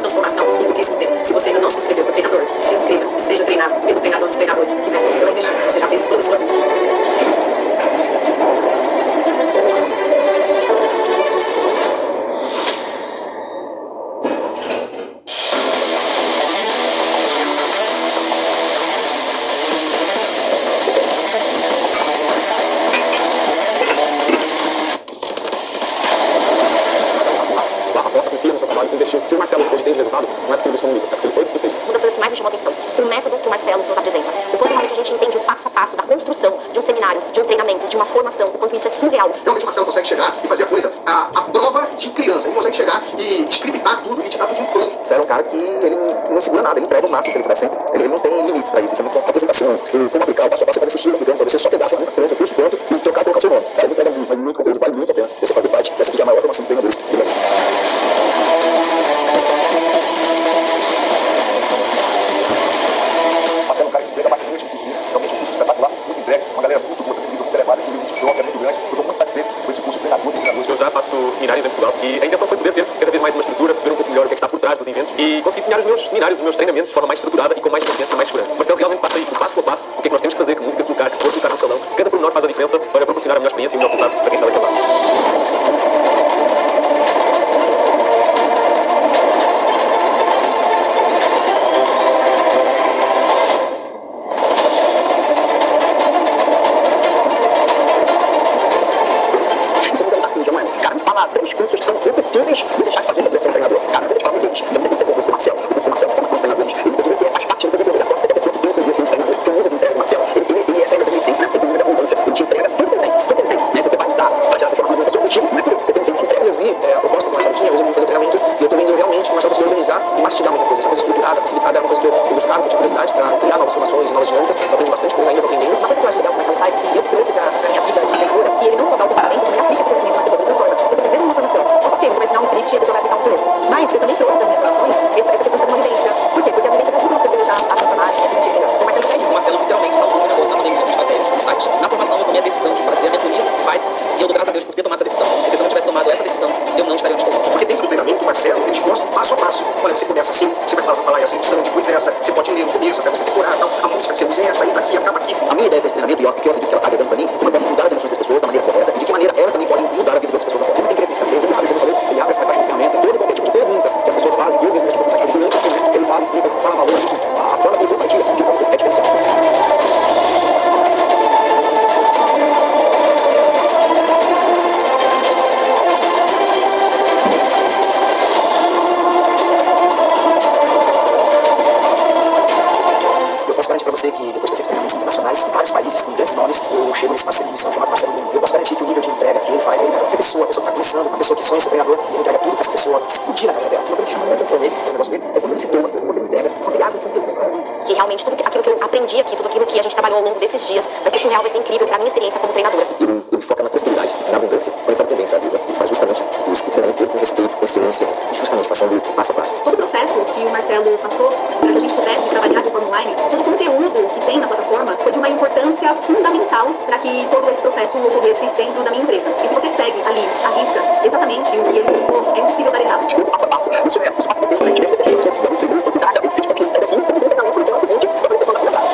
transformação e por que isso tem. Se você ainda não se inscreveu para o treinador, se inscreva e seja treinado pelo treinador dos treinadores que vai ser investir. Você já fez toda a sua vida. Investiu. O que o Marcelo hoje tem de resultado não é porque ele disponibiliza, é porque ele foi e fez. Uma das coisas que mais me chamou a atenção, o método que o Marcelo nos apresenta. O quanto realmente a gente entende o passo a passo da construção de um seminário, de um treinamento, de uma formação, o quanto isso é surreal. Realmente o Marcelo consegue chegar e fazer a coisa, a prova de criança. Ele consegue chegar e scriptar tudo e te dar tudo em pronto. Marcelo é um cara que ele não segura nada, ele entrega o máximo que ele puder sempre. Ele não tem limites pra isso, isso é muito apresentação. Como aplicar o passo a passo para assistir o programa, pra você só pegar a ferramenta pronta, o curso pronto e trocar e colocar o seu nome. Cara, ele entrega muito, vale muito conteúdo, vale muito a pena você fazer parte dessa que é a maior formação de treinadores do Brasil. Eu já faço seminários em Portugal e a intenção foi poder ter cada vez mais uma estrutura, perceber um pouco melhor o que é que está por trás dos eventos e conseguir desenhar os meus seminários, os meus treinamentos de forma mais estruturada e com mais confiança e mais segurança. Marcelo realmente passa isso, passo a passo, o que é que nós temos que fazer, que música colocar, que cor colocar no salão. Cada pormenor faz a diferença para proporcionar a melhor experiência e o melhor resultado para quem está daquele lado. Cursos que são impossíveis de deixar de fazer essa pressão do treinador. Cara, eu vou te falar muito deles. Você não tem que ter o curso do Marcelo. O curso do Marcelo é a formação de treinadores. Ele deveria ter, faz parte, ele deveria ter a própria pessoa que pensa em ser um treinador. Porque o nível de entrega do Marcelo, ele é pega da licença, né? Ele tem muita abundância. Ele te entrega tudo que ele tem. Tudo que ele tem. Né? Se você vai usar, vai gerar transformação de uma pessoa contigo, não é tudo. Ele te entrega. Eu vi a proposta que o Marcelo tinha, eu fazer o treinamento e eu tô vendo realmente que o Marcelo conseguiu organizar e mastigar muita coisa. Essa coisa estruturada, facilitada, era uma coisa que eu buscava, que eu tinha curiosidade para criar novas formações, novas dinâmicas. Eu aprendi bastante coisa ainda, tô aprendendo. Uma coisa que eu acho legal que o Marcelo faz, que eu trouxe pra minha vida de treinadora, que ele não só dá o conhecimento, como ele aplica esse conhecimento na pessoa, ele transforma. Eu tô mesmo uma formação. Ok, você vai ensinar um script e a pessoa vai aplicar um piloto. Mas eu também trouxe das minhas formações essa questão de fazer uma vivência. Por quê? Porque as vivências ajudam as pessoas a funcionar, a se sentir melhor. Então, Marcelo consegue. O Marcelo literalmente salvou o negócio, a pandemia de estratégias do site. Na formação eu tomei a decisão de fazer a mentoria vai e eu dou graças a Deus por ter tomado essa decisão. Porque se eu não tivesse tomado essa decisão, eu não estaria onde estou. Porque dentro do treinamento, o Marcelo, ele te mostra passo a passo. Olha, você começa assim, você vai falar essa edição, depois essa, você pode ler no começo até você decorar, então, a música que você usa é essa, entra aqui, acaba aqui. A minha ideia desse treinamento, e eu acredito que ela está agregando para mim, como eu posso mudar as emoções das pessoas da maneira correta e de que maneira elas também podem mudar a vida de outras pessoas da forma. Ele tem interesse em escassez, ele abre, como eu falei, ele abre para a ferramenta, todo qualquer tipo de pergunta que as pessoas fazem, eu mesmo tipo de perguntas, ele fala, explica, fala valor, a forma que ele compartilha, de como você é diferencial. Você que depois de ter feito treinamentos internacionais em vários países com grandes nomes, eu chego nesse parceiro de missão chamado Marcelo Bruno. Eu posso garantir que o nível de entrega que ele faz, ele qualquer pessoa que está começando, uma pessoa que sonha ser treinador, ele entrega tudo para essa pessoa explodir na carreira dela. Uma coisa que chama a atenção nele, o negócio dele, é quando ele se toma, quando ele entrega, quando ele abre tudo. Que realmente tudo aquilo que eu aprendi aqui, tudo aquilo que a gente trabalhou ao longo desses dias, vai ser surreal, vai ser incrível pra minha experiência como treinadora. Ele foca na prosperidade, na abundância, orientando tendência à vida. Ele faz justamente o treinamento com respeito, com excelência, e justamente passando passo a passo. Todo o processo que o Marcelo passou para que a gente pudesse trabalhar de forma online, todo o conteúdo que tem na plataforma foi de uma importância fundamental para que todo esse processo ocorresse dentro da minha empresa. E se você segue ali, à risca, exatamente o que ele colocou, é impossível dar errado. Passo a passo. Isso é, os passos que a gente vê, que é o segundo, você traga, você fica aqui, sai daqui, você treinamento, por exemplo, é o seguinte, eu vou pessoa da cidade.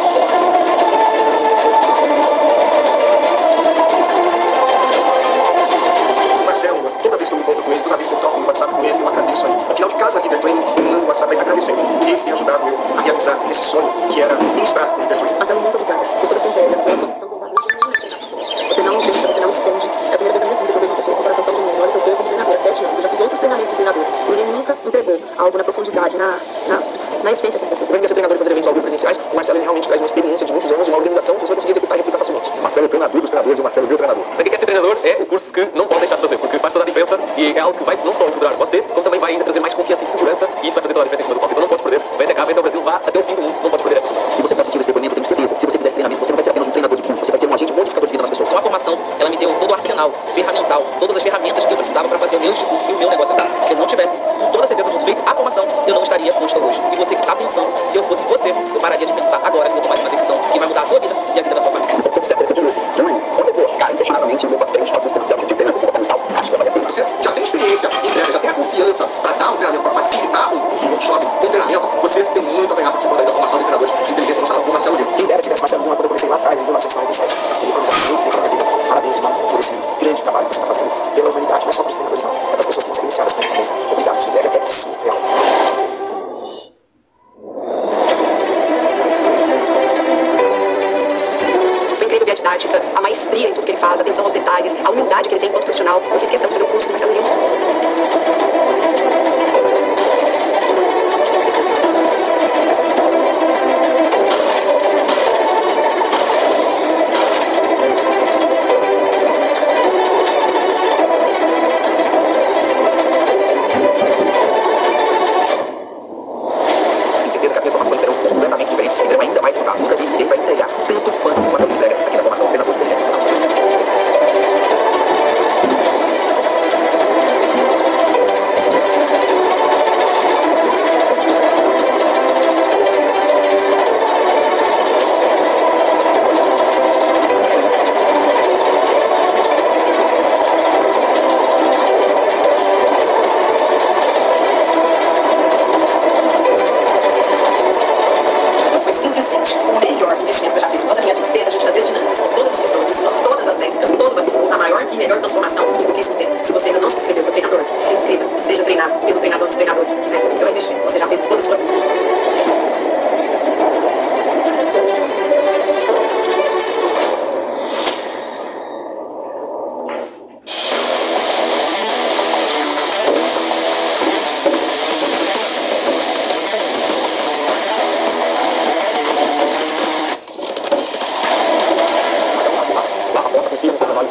Toda vez que eu me encontro com ele, toda vez que eu troco no WhatsApp com ele, eu agradeço a ele. Ao final de cada líder training, eu mando no WhatsApp aí agradecendo. Ele tem ajudado eu a realizar esse sonho que era ministrar no líder training. Marcelo, muito obrigada por toda a sua entrega, pela sua missão com valor de muitas pessoas. Você não inventa, você não esconde. É a primeira vez na minha vida que eu vejo uma pessoa com coração tão genuíno. Olha que eu tô como treinadora há 7 anos. Eu já fiz outros treinamentos de treinadores. Ninguém nunca entregou algo na profundidade, na essência da pessoa. Você vai ser treinador e fazer eventos ao vivo presenciais. O Marcelo ele realmente traz uma experiência de muitos anos, uma organização que você vai conseguir executar e replicar facilmente. Marcelo é treinador dos treinadores e o Marcelo viu o treinador. Para quem quer ser treinador, é o curso que não pode deixar de fazer, porque faz toda a diferença e é algo que vai não só empoderar você, como também vai ainda trazer mais confiança e segurança, e isso vai fazer toda a diferença em cima do palco. Então não pode perder. Vem até cá, vem até o Brasil, vá até o fim do mundo, não pode perder essa formação. E você vai assistir esse depoimento, tenho certeza. Se você fizer esse treinamento, você não vai ser apenas um treinador de clube, você vai ser um agente modificador de vida nas pessoas. Então a formação, ela me deu todo o arsenal ferramental, todas as ferramentas que eu precisava para fazer o meu estudo e o meu negócio andar. Se eu não tivesse, com toda certeza, não feito a formação, eu não estaria onde estou hoje. E você que está pensando, se eu fosse você, eu pararia de pensar agora que eu tomaria uma decisão que vai mudar a tua vida e a vida da sua família. Se você aparecer de novo, quando eu vou, cara, impressionadamente, eu vou pra frente, tá buscando o seu objetivo, treinamento comportamental, acho que vai valer a pena. Você já tem experiência experiência, entrega, já tem a confiança para dar um treinamento, para facilitar um curso, um workshop, um treinamento, você tem muito a ganhar participando aí da formação de treinadores de inteligência emocional com o Marcelo Lima. Quem dera tivesse Marcelo Lima quando eu comecei lá atrás, em 1997. Ele improvisava muito tempo na minha vida. Parabéns, irmão, por esse grande trabalho que você está fazendo pela humanidade. Não é só para os treinadores, não. É para as pessoas que vão ser iniciadas com isso também. Obrigado, sua entrega é surreal. Foi incrível ver a didática, a maestria em tudo que ele faz, a atenção aos detalhes, a humildade que ele tem enquanto profissional. Eu fiz questão de fazer o curso do Marcelo Lima.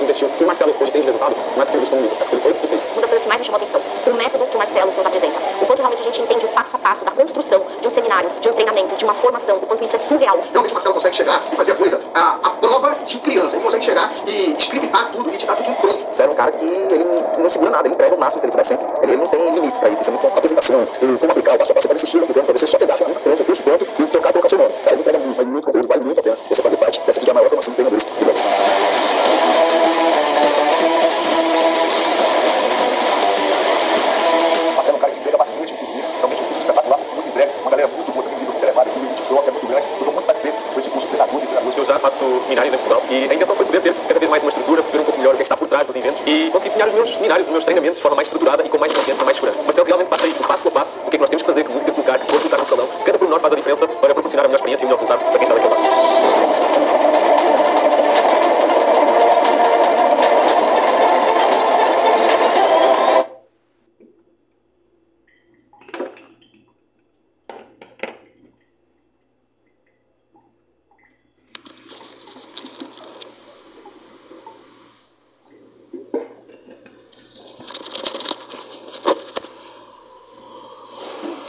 investiu. O que o Marcelo hoje tem de resultado não é porque ele buscou um livro, é porque ele foi e fez. Uma das coisas que mais me chamou a atenção, o método que o Marcelo nos apresenta. O quanto realmente a gente entende o passo a passo da construção de um seminário, de um treinamento, de uma formação, o quanto isso é surreal. Realmente o Marcelo consegue chegar e fazer a coisa, a prova de criança. Ele consegue chegar e scriptar tudo e te dar tudo pronto. Você era um cara que ele não segura nada, ele entrega o máximo que ele puder sempre. Ele não tem limites pra isso. Isso é muito bom. Apresentação, como aplicar o passo a passo, você pode assistir pra você só pegar a ferramenta pronta, o curso pronto e colocar seu nome. Cara, ele entrega muito, vale muito conteúdo, vale muito a pena você fazer parte dessa que é a maior formação de treinadores do Brasil. Marcelo é um cara que entrega bastante, inclusive, realmente um curso espetacular, muito entregue, uma galera muito boa, também nível de elevado, que gente troca, é muito grande. Eu estou muito satisfeito com esse curso de treinador e treinadores. Eu já faço seminários em Portugal e a intenção foi poder ter cada vez mais uma estrutura, perceber um pouco melhor o que é que está por trás dos eventos e conseguir desenhar os meus seminários, os meus treinamentos de forma mais estruturada e com mais confiança e mais segurança. Marcelo realmente passa isso, passo a passo, o que é que nós temos que fazer, que música colocar, que cor colocar no salão. Cada pormenor faz a diferença para proporcionar a melhor experiência e o melhor resultado para quem está daquele lado.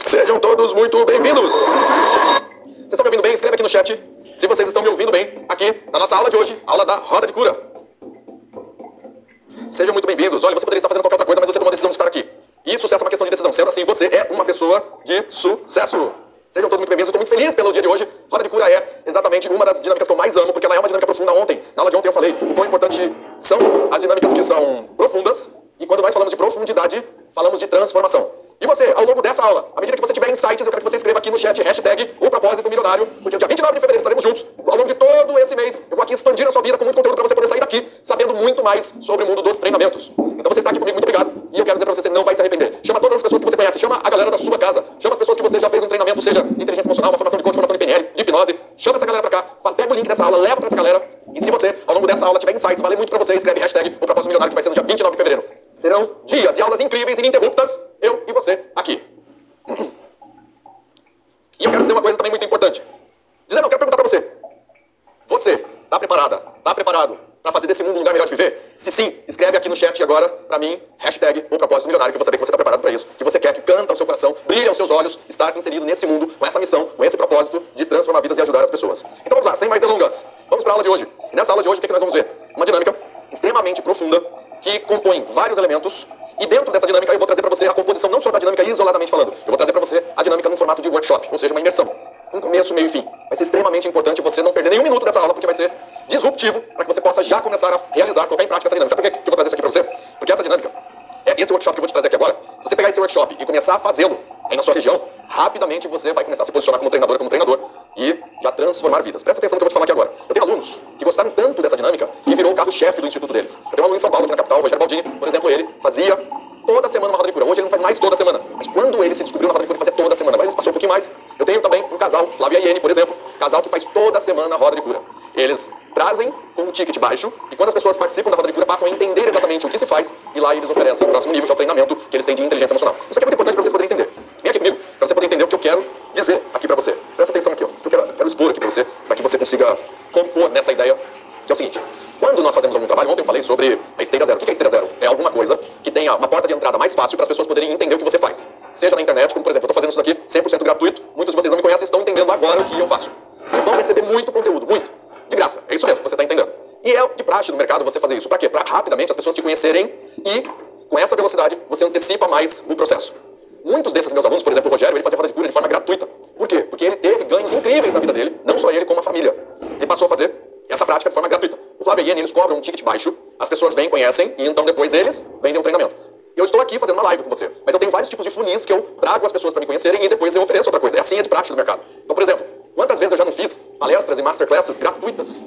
Sejam todos muito bem-vindos! Vocês estão me ouvindo bem? Escreve aqui no chat se vocês estão me ouvindo bem aqui na nossa aula de hoje, aula da Roda de Cura. Sejam muito bem-vindos. Olha, você poderia estar fazendo qualquer outra coisa, mas você tomou a decisão de estar aqui. E sucesso é uma questão de decisão. Sendo assim, você é uma pessoa de sucesso. Sejam todos muito bem-vindos. Eu estou muito feliz pelo dia de hoje. Roda de Cura é exatamente uma das dinâmicas que eu mais amo, porque ela é uma dinâmica profunda. Ontem, na aula de ontem, eu falei o quão importante são as dinâmicas que são profundas. E quando nós falamos de profundidade, falamos de transformação. E você, ao longo dessa aula, à medida que você tiver insights, eu quero que você escreva aqui no chat hashtag o propósito milionário, porque dia 29 de fevereiro estaremos juntos. Ao longo de todo esse mês, eu vou aqui expandir a sua vida com muito conteúdo para você poder sair daqui sabendo muito mais sobre o mundo dos treinamentos. Então você está aqui comigo, muito obrigado. E eu quero dizer para você não vai se arrepender. Chama todas as pessoas que você conhece, chama a galera da sua casa, chama as pessoas que você já fez um treinamento, seja inteligência emocional, uma formação de coach, formação de PNL, de hipnose. Chama essa galera para cá, pega o link dessa aula, leva para essa galera. E se você, ao longo dessa aula, tiver insights, vale muito para você, escreve hashtag o propósito milionário, que vai ser no dia 29 de fevereiro. Serão dias e aulas incríveis e ininterruptas, eu e você aqui. E eu quero dizer uma coisa também muito importante. Dizendo, eu quero perguntar pra você. Você tá preparada? Tá preparado pra fazer desse mundo um lugar melhor de viver? Se sim, escreve aqui no chat agora pra mim, hashtag o propósito milionário, que eu vou saber que você tá preparado pra isso. Que você quer que canta ao seu coração, brilhe aos seus olhos, estar inserido nesse mundo, com essa missão, com esse propósito de transformar vidas e ajudar as pessoas. Então vamos lá, sem mais delongas. Vamos pra aula de hoje. E nessa aula de hoje, o que nós vamos ver? Uma dinâmica extremamente profunda, que compõe vários elementos. E dentro dessa dinâmica eu vou trazer para você a composição não só da dinâmica isoladamente falando, eu vou trazer para você a dinâmica no formato de workshop, ou seja, uma imersão. Um começo, meio e fim. Vai ser extremamente importante você não perder nenhum minuto dessa aula, porque vai ser disruptivo para que você possa já começar a realizar, colocar em prática essa dinâmica. Sabe por que eu vou trazer isso aqui para você? Porque essa dinâmica, esse workshop que eu vou te trazer aqui agora, se você pegar esse workshop e começar a fazê-lo aí na sua região, rapidamente você vai começar a se posicionar como treinador e já transformar vidas. Presta atenção no que eu vou te falar aqui agora. Eu tenho alunos que gostaram tanto dessa dinâmica que virou o carro-chefe do instituto deles. Eu tenho um aluno em São Paulo, aqui na capital, o Rogério Baldini, por exemplo, ele fazia toda semana uma roda de cura. Hoje ele não faz mais toda semana. Mas quando ele se descobriu na roda de cura, ele fazia toda semana. Agora ele passou um pouquinho mais. Eu tenho também um casal, Flávia e Iene, por exemplo, casal que faz toda semana a roda de cura. Eles trazem com um ticket baixo e quando as pessoas participam da roda de cura passam a entender exatamente o que se faz e lá eles oferecem o próximo nível, que é o treinamento que eles têm de inteligência emocional. Isso aqui é muito importante para vocês poderem entender. Vem aqui comigo para você poder entender o que eu quero dizer aqui para você. Presta atenção aqui, ó. Eu quero expor aqui para que você consiga compor nessa ideia, que é o seguinte. Quando nós fazemos algum trabalho, ontem eu falei sobre a esteira zero. O que é esteira zero? É alguma coisa que tenha uma porta de entrada mais fácil para as pessoas poderem entender o que você faz. Seja na internet, como por exemplo, eu estou fazendo isso daqui 100% gratuito, muitos de vocês não me conhecem e estão entendendo agora o que eu faço. Vão receber muito conteúdo, muito. De graça. É isso mesmo, você está entendendo. E é de praxe no mercado você fazer isso. Para quê? Para rapidamente as pessoas te conhecerem e, com essa velocidade, você antecipa mais o processo. Muitos desses meus alunos, por exemplo, o Rogério, ele fazia roda de cura de forma gratuita. Por quê? Porque ele teve ganhos incríveis na vida dele, não só ele, como a família. Ele passou a fazer essa prática de forma gratuita. O Flávio e a Iene, eles cobram um ticket baixo, as pessoas vêm, conhecem, e então depois eles vendem um treinamento. Eu estou aqui fazendo uma live com você, mas eu tenho vários tipos de funis que eu trago as pessoas para me conhecerem e depois eu ofereço outra coisa. É assim, é de prática do mercado. Então, por exemplo, quantas vezes eu já não fiz palestras e masterclasses gratuitas,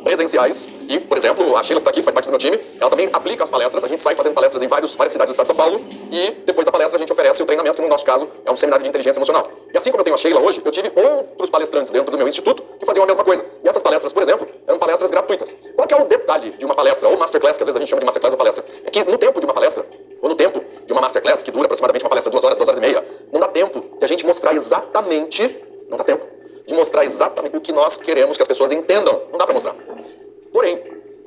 presenciais, e, por exemplo, a Sheila que está aqui, que faz parte do meu time, ela também aplica as palestras, a gente sai fazendo palestras em várias cidades do estado de São Paulo, e depois da palestra a gente oferece o treinamento, que no nosso caso é um seminário de inteligência emocional. E assim como eu tenho a Sheila hoje, eu tive outros palestrantes dentro do meu instituto que faziam a mesma coisa. E essas palestras, por exemplo, eram palestras gratuitas. Qual que é o detalhe de uma palestra, ou masterclass, que às vezes a gente chama de masterclass ou palestra? É que no tempo de uma palestra, ou no tempo de uma masterclass, que dura aproximadamente uma palestra 2 horas, 2 horas e meia, não dá tempo de a gente mostrar exatamente, não dá tempo de mostrar exatamente o que nós queremos que as pessoas entendam. Não dá para mostrar. Porém,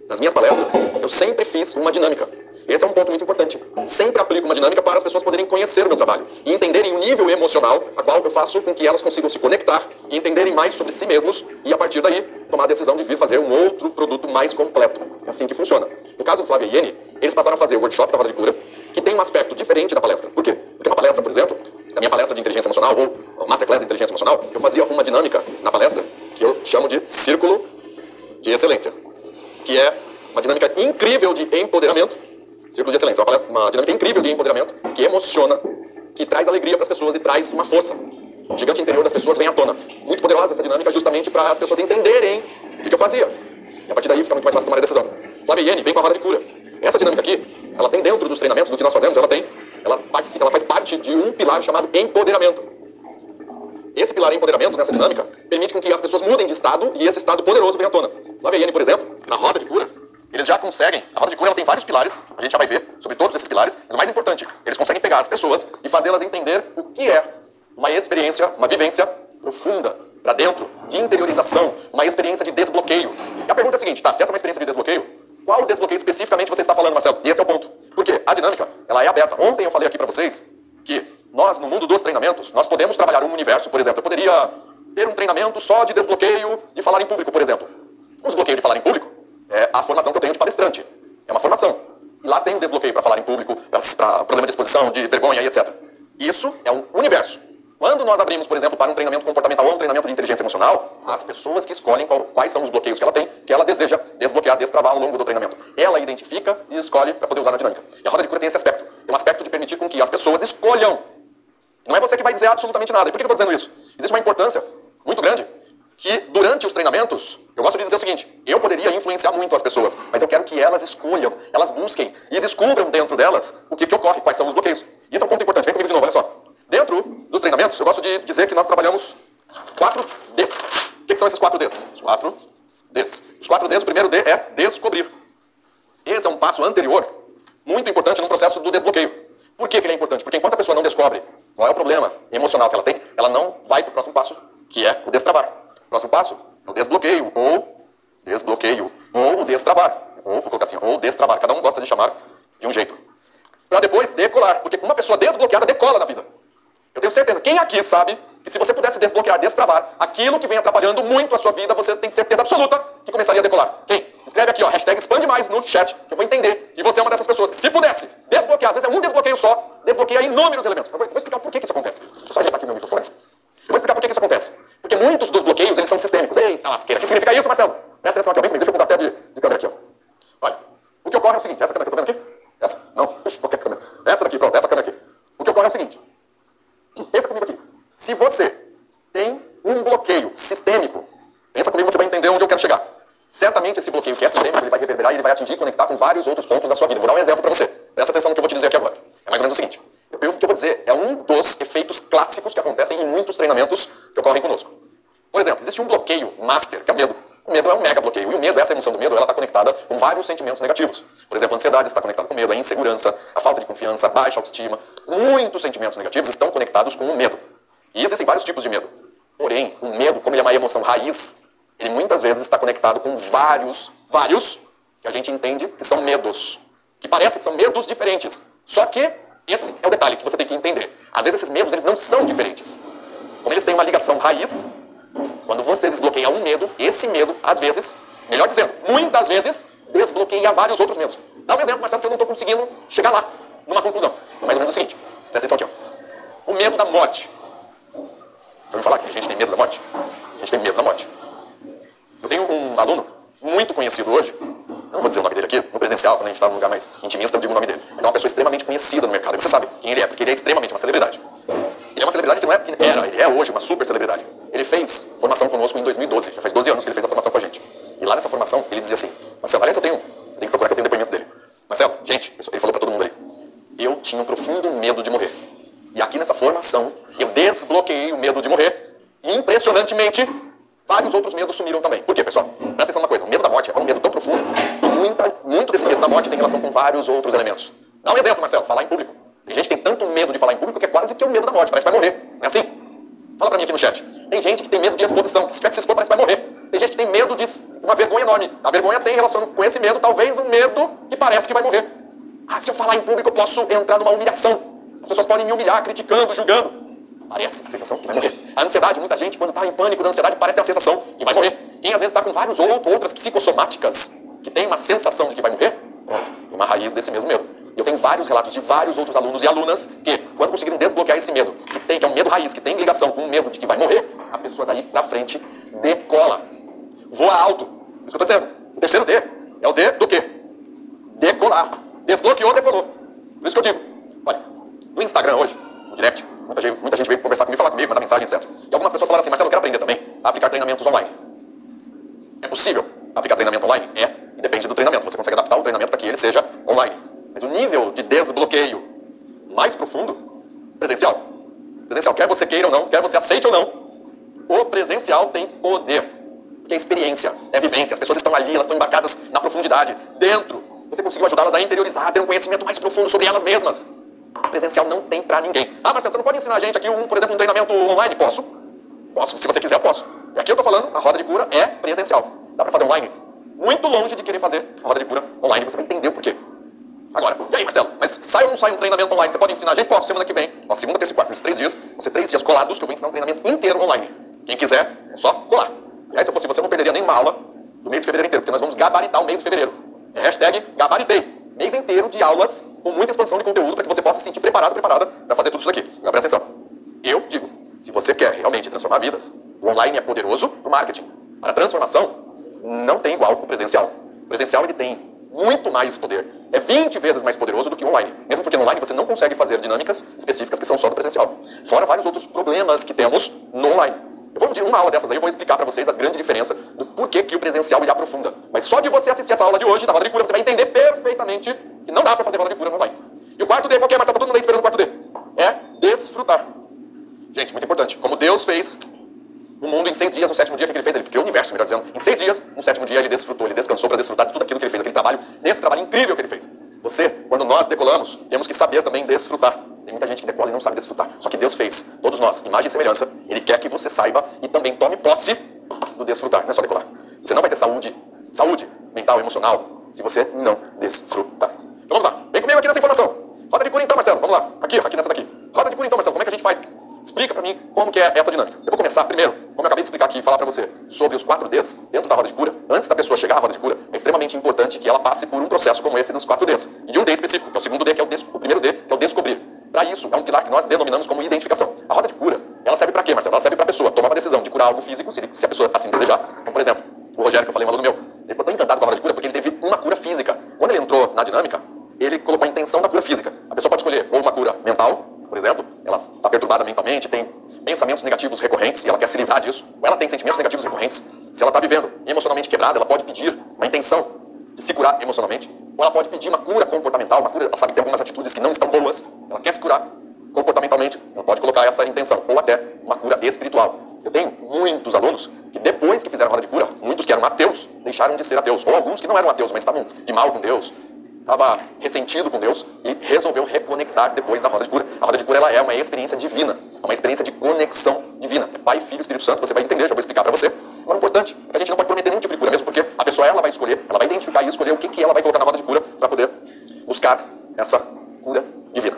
nas minhas palestras, eu sempre fiz uma dinâmica. Esse é um ponto muito importante. Sempre aplico uma dinâmica para as pessoas poderem conhecer o meu trabalho e entenderem o nível emocional a qual eu faço com que elas consigam se conectar e entenderem mais sobre si mesmos e, a partir daí, tomar a decisão de vir fazer um outro produto mais completo. É assim que funciona. No caso do Flávio e Iene, eles passaram a fazer o workshop da roda de cura, que tem um aspecto diferente da palestra. Por quê? Porque uma palestra, por exemplo, da minha palestra de inteligência emocional ou masterclass de inteligência emocional, eu fazia uma dinâmica na palestra que eu chamo de círculo de excelência, que é uma dinâmica incrível de empoderamento. Círculo de excelência, uma dinâmica incrível de empoderamento, que emociona, que traz alegria para as pessoas e traz uma força. O gigante interior das pessoas vem à tona. Muito poderosa essa dinâmica, justamente para as pessoas entenderem o que eu fazia. E a partir daí fica muito mais fácil tomar a decisão. Flávia e Iene, vem com a roda de cura. Essa dinâmica aqui, ela tem dentro dos treinamentos do que nós fazemos, ela faz parte de um pilar chamado empoderamento. Esse pilar empoderamento, nessa dinâmica, permite com que as pessoas mudem de estado e esse estado poderoso venha à tona. Flávia e Iene, por exemplo, na roda de cura, eles já conseguem, a roda de cura ela tem vários pilares, a gente já vai ver sobre todos esses pilares, mas o mais importante, eles conseguem pegar as pessoas e fazê-las entender o que é uma experiência, uma vivência profunda, para dentro, de interiorização, uma experiência de desbloqueio. E a pergunta é a seguinte, tá, se essa é uma experiência de desbloqueio, qual desbloqueio especificamente você está falando, Marcelo? E esse é o ponto. Por quê? A dinâmica, ela é aberta. Ontem eu falei aqui para vocês que nós, no mundo dos treinamentos, nós podemos trabalhar um universo, por exemplo, eu poderia ter um treinamento só de desbloqueio de falar em público, por exemplo. Um desbloqueio de falar em público é a formação que eu tenho de palestrante. É uma formação. E lá tem um desbloqueio para falar em público, para problema de exposição, de vergonha e etc. Isso é um universo. Quando nós abrimos, por exemplo, para um treinamento comportamental ou um treinamento de inteligência emocional, as pessoas que escolhem quais são os bloqueios que ela tem, que ela deseja desbloquear, destravar ao longo do treinamento. Ela identifica e escolhe para poder usar na dinâmica. E a roda de cura tem esse aspecto. Tem um aspecto de permitir com que as pessoas escolham. Não é você que vai dizer absolutamente nada. E por que eu estou dizendo isso? Existe uma importância muito grande que durante os treinamentos, eu gosto de dizer o seguinte, eu poderia influenciar muito as pessoas, mas eu quero que elas escolham, elas busquem e descubram dentro delas o que ocorre, quais são os bloqueios. E esse é um ponto importante, vem comigo de novo, olha só. Dentro dos treinamentos, eu gosto de dizer que nós trabalhamos 4 Ds. O que são esses 4 Ds? Os 4 Ds. Os 4 Ds, o primeiro D é descobrir. Esse é um passo anterior, muito importante no processo do desbloqueio. Por que ele é importante? Porque enquanto a pessoa não descobre qual é o problema emocional que ela tem, ela não vai para o próximo passo, que é o destravar. O próximo passo é o desbloqueio, ou o destravar. Ou, vou colocar assim, ou destravar. Cada um gosta de chamar de um jeito. Para depois decolar, porque uma pessoa desbloqueada decola na vida. Eu tenho certeza, quem aqui sabe que se você pudesse desbloquear, destravar, aquilo que vem atrapalhando muito a sua vida, você tem certeza absoluta que começaria a decolar. Quem? Escreve aqui, ó, hashtag expande mais no chat, que eu vou entender. E você é uma dessas pessoas que, se pudesse desbloquear, às vezes é um desbloqueio só, desbloqueia inúmeros elementos. Eu vou explicar por que isso acontece. Deixa eu só ajeitar aqui meu microfone. Eu vou explicar por que isso acontece. Porque muitos dos bloqueios, eles são sistêmicos. Eita lasqueira, o que significa isso, Marcelo? Presta atenção aqui, vem comigo, deixa eu mudar até de câmera aqui, ó. Olha, o que ocorre é o seguinte, essa câmera que eu tô vendo aqui? Essa? Não? Puxa, qualquer câmera. Essa daqui, pronto, essa câmera aqui. O que ocorre é o seguinte. Pensa comigo aqui. Se você tem um bloqueio sistêmico, pensa comigo, você vai entender onde eu quero chegar. Certamente esse bloqueio que é sistêmico, ele vai reverberar e ele vai atingir e conectar com vários outros pontos da sua vida. Vou dar um exemplo para você. Presta atenção no que eu vou te dizer aqui agora. É mais ou menos o seguinte. O que eu vou dizer é um dos efeitos clássicos que acontecem em muitos treinamentos que ocorrem conosco. Por exemplo, existe um bloqueio master, que é o medo. O medo é um mega bloqueio. E o medo, essa emoção do medo, ela está conectada com vários sentimentos negativos. Por exemplo, a ansiedade está conectada com o medo, a insegurança, a falta de confiança, a baixa autoestima. Muitos sentimentos negativos estão conectados com o medo. E existem vários tipos de medo. Porém, o medo, como ele é uma emoção raiz, ele muitas vezes está conectado com vários, que a gente entende que são medos. Que parece que são medos diferentes. Só que esse é o detalhe que você tem que entender. Às vezes esses medos, eles não são diferentes. Como eles têm uma ligação raiz, quando você desbloqueia um medo, esse medo, às vezes, melhor dizendo, muitas vezes, desbloqueia vários outros medos. Dá um exemplo, Marcelo, que eu não estou conseguindo chegar lá, numa conclusão. É mais ou menos o seguinte, presta atenção aqui, ó. O medo da morte. Já ouviu falar que a gente tem medo da morte? A gente tem medo da morte. Eu tenho um aluno muito conhecido hoje, eu não vou dizer o nome dele aqui, no presencial, quando a gente está num lugar mais intimista, eu digo o nome dele. Mas é uma pessoa extremamente conhecida no mercado, e você sabe quem ele é, porque ele é extremamente uma celebridade. Ele é uma celebridade que não é, que era, ele é hoje uma super celebridade. Ele fez formação conosco em 2012, já faz 12 anos que ele fez a formação com a gente. E lá nessa formação, ele dizia assim, Marcelo, aliás, eu tenho que procurar que eu tenho o depoimento dele. Marcelo, gente, ele falou pra todo mundo ali, eu tinha um profundo medo de morrer. E aqui nessa formação, eu desbloqueei o medo de morrer, e impressionantemente, vários outros medos sumiram também. Por quê, pessoal? Presta atenção numa coisa, o medo da morte é um medo tão profundo, que muito desse medo da morte tem relação com vários outros elementos. Dá um exemplo, Marcelo, falar em público. Tem gente que tem tanto medo de falar em público que é quase que o medo da morte, parece que vai morrer. Não é assim? Fala pra mim aqui no chat. Tem gente que tem medo de exposição, que se tiver que se expor parece que vai morrer. Tem gente que tem medo de uma vergonha enorme. A vergonha tem relação com esse medo, talvez um medo que parece que vai morrer. Ah, se eu falar em público eu posso entrar numa humilhação. As pessoas podem me humilhar, criticando, julgando. Parece a sensação que vai morrer. A ansiedade, muita gente quando está em pânico da ansiedade parece ter a sensação que vai morrer. Quem às vezes está com várias outras psicossomáticas que tem uma sensação de que vai morrer, pronto, tem uma raiz desse mesmo medo. Eu tenho vários relatos de vários outros alunos e alunas que, quando conseguiram desbloquear esse medo, que é um medo raiz, que tem ligação com o medo de que vai morrer, a pessoa daí pra frente decola. Voa alto. Isso que eu tô dizendo. O terceiro D é o D do quê? Decolar. Desbloqueou, decolou. Por isso que eu digo. Olha, no Instagram hoje, no direct, muita gente veio conversar comigo, falar comigo, mandar mensagem, etc. E algumas pessoas falaram assim, Marcelo, eu quero aprender também a aplicar treinamentos online. É possível aplicar treinamento online? É. E depende do treinamento. Você consegue adaptar o treinamento para que ele seja online. Mas o nível de desbloqueio mais profundo, presencial. Presencial, quer você queira ou não, quer você aceite ou não, o presencial tem poder. Porque é experiência, é vivência. As pessoas estão ali, elas estão embarcadas na profundidade, dentro. Você conseguiu ajudá-las a interiorizar, a ter um conhecimento mais profundo sobre elas mesmas. Presencial não tem pra ninguém. Ah, Marcelo, você não pode ensinar a gente aqui, por exemplo, um treinamento online? Posso. Posso, se você quiser, eu posso. E aqui eu tô falando, a roda de cura é presencial. Dá pra fazer online? Muito longe de querer fazer a roda de cura online. Você vai entender o porquê. Agora, e aí, Marcelo, mas sai ou não sai um treinamento online? Você pode ensinar a gente? Posso, semana que vem. Ó, segunda, terça e quarta, nesses 3 dias. Vão ser 3 dias colados que eu vou ensinar um treinamento inteiro online. Quem quiser, é só colar. E aí, se eu fosse você, não perderia nenhuma aula do mês de fevereiro inteiro, porque nós vamos gabaritar o mês de fevereiro. É hashtag gabaritei. Mês inteiro de aulas com muita expansão de conteúdo para que você possa se sentir preparado, preparada para fazer tudo isso daqui. Agora presta atenção. Eu digo, se você quer realmente transformar vidas, o online é poderoso para o marketing. Para a transformação, não tem igual o presencial. O presencial ele tem muito mais poder. É 20 vezes mais poderoso do que o online. Mesmo porque no online você não consegue fazer dinâmicas específicas que são só do presencial. Fora vários outros problemas que temos no online. Eu vou uma aula dessas aí, eu vou explicar para vocês a grande diferença do porquê que o presencial ele aprofunda. Mas só de você assistir essa aula de hoje, da roda de cura, você vai entender perfeitamente que não dá para fazer roda de cura no online. E o quarto D, qual que é? Mas tá todo mundo aí esperando o quarto D. É desfrutar. Gente, muito importante. Como Deus fez o mundo em 6 dias, no 7º dia, o que ele fez? Ele criou o universo, melhor dizendo. Em 6 dias, no 7º dia, ele desfrutou, ele descansou para desfrutar de tudo aquilo que ele fez, aquele trabalho incrível que ele fez. Você, quando nós decolamos, temos que saber também desfrutar. Tem muita gente que decola e não sabe desfrutar. Só que Deus fez, todos nós, imagem e semelhança, Ele quer que você saiba e também tome posse do desfrutar, não é só decolar. Você não vai ter saúde mental, emocional, se você não desfrutar. Então vamos lá, vem comigo aqui nessa informação. Roda de cura então, Marcelo, vamos lá, aqui nessa daqui. Roda de cura então, Marcelo, como é que a gente faz? Explica pra mim como que é essa dinâmica. Eu vou começar primeiro, como eu acabei de explicar aqui e falar pra você, sobre os 4 Ds dentro da roda de cura. Antes da pessoa chegar à roda de cura, é extremamente importante que ela passe por um processo como esse dos 4 Ds. E de um D específico, que é o segundo D, que é o primeiro D, que é o descobrir. Para isso, é um pilar que nós denominamos como identificação. A roda de cura, ela serve para quê, Marcelo? Ela serve para a pessoa tomar uma decisão de curar algo físico, se a pessoa assim desejar. Como, por exemplo, o Rogério, que eu falei, um aluno meu, ele ficou tão encantado com a roda de cura porque ele teve uma cura física. Quando ele entrou na dinâmica, ele colocou a intenção da cura física. A pessoa pode escolher cura mental, por exemplo, ela está perturbada mentalmente, tem pensamentos negativos recorrentes e ela quer se livrar disso, ou ela tem sentimentos negativos recorrentes, se ela está vivendo emocionalmente quebrada, ela pode pedir uma intenção de se curar emocionalmente, ou ela pode pedir uma cura comportamental, uma cura, ela sabe que tem algumas atitudes que não estão boas, ela quer se curar comportamentalmente, ela pode colocar essa intenção, ou até uma cura espiritual. Eu tenho muitos alunos que depois que fizeram a roda de cura, muitos que eram ateus, deixaram de ser ateus, ou alguns que não eram ateus, mas estavam de mal com Deus, estava ressentido com Deus e resolveu reconectar depois da roda de cura. A roda de cura ela é uma experiência divina, é uma experiência de conexão divina. É Pai, Filho, Espírito Santo, você vai entender, já vou explicar para você. Agora, o importante é que a gente não pode prometer nenhum tipo de cura, mesmo porque a pessoa ela vai escolher, ela vai identificar e escolher o que ela vai colocar na roda de cura para poder buscar essa cura divina.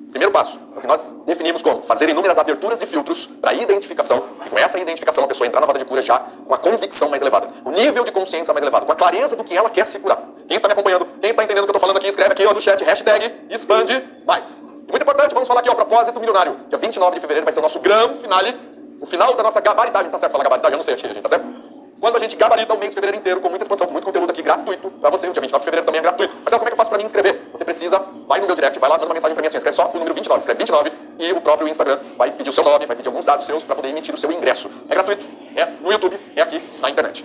Primeiro passo, é o que nós definimos como fazer inúmeras aberturas e filtros para identificação, e com essa identificação a pessoa entrar na roda de cura já com a convicção mais elevada, o nível de consciência mais elevado, com a clareza do que ela quer se curar. Quem está me acompanhando, quem está entendendo o que eu estou falando aqui, escreve aqui ó, no chat, hashtag expande mais. E muito importante, vamos falar aqui ó, propósito milionário. Dia 29 de fevereiro vai ser o nosso grande finale, o final da nossa gabaritagem, tá certo? Falar gabaritagem, eu não sei aqui, gente, tá certo? Quando a gente gabarita o mês de fevereiro inteiro com muita expansão, com muito conteúdo aqui gratuito para você. O dia 29 de fevereiro também é gratuito. Mas como é que eu faço para mim inscrever? Você precisa, vai no meu direct, vai lá, manda uma mensagem para mim assim, escreve só o número 29, escreve 29 e o próprio Instagram vai pedir o seu nome, vai pedir alguns dados seus para poder emitir o seu ingresso. É gratuito, é no YouTube, é aqui na internet.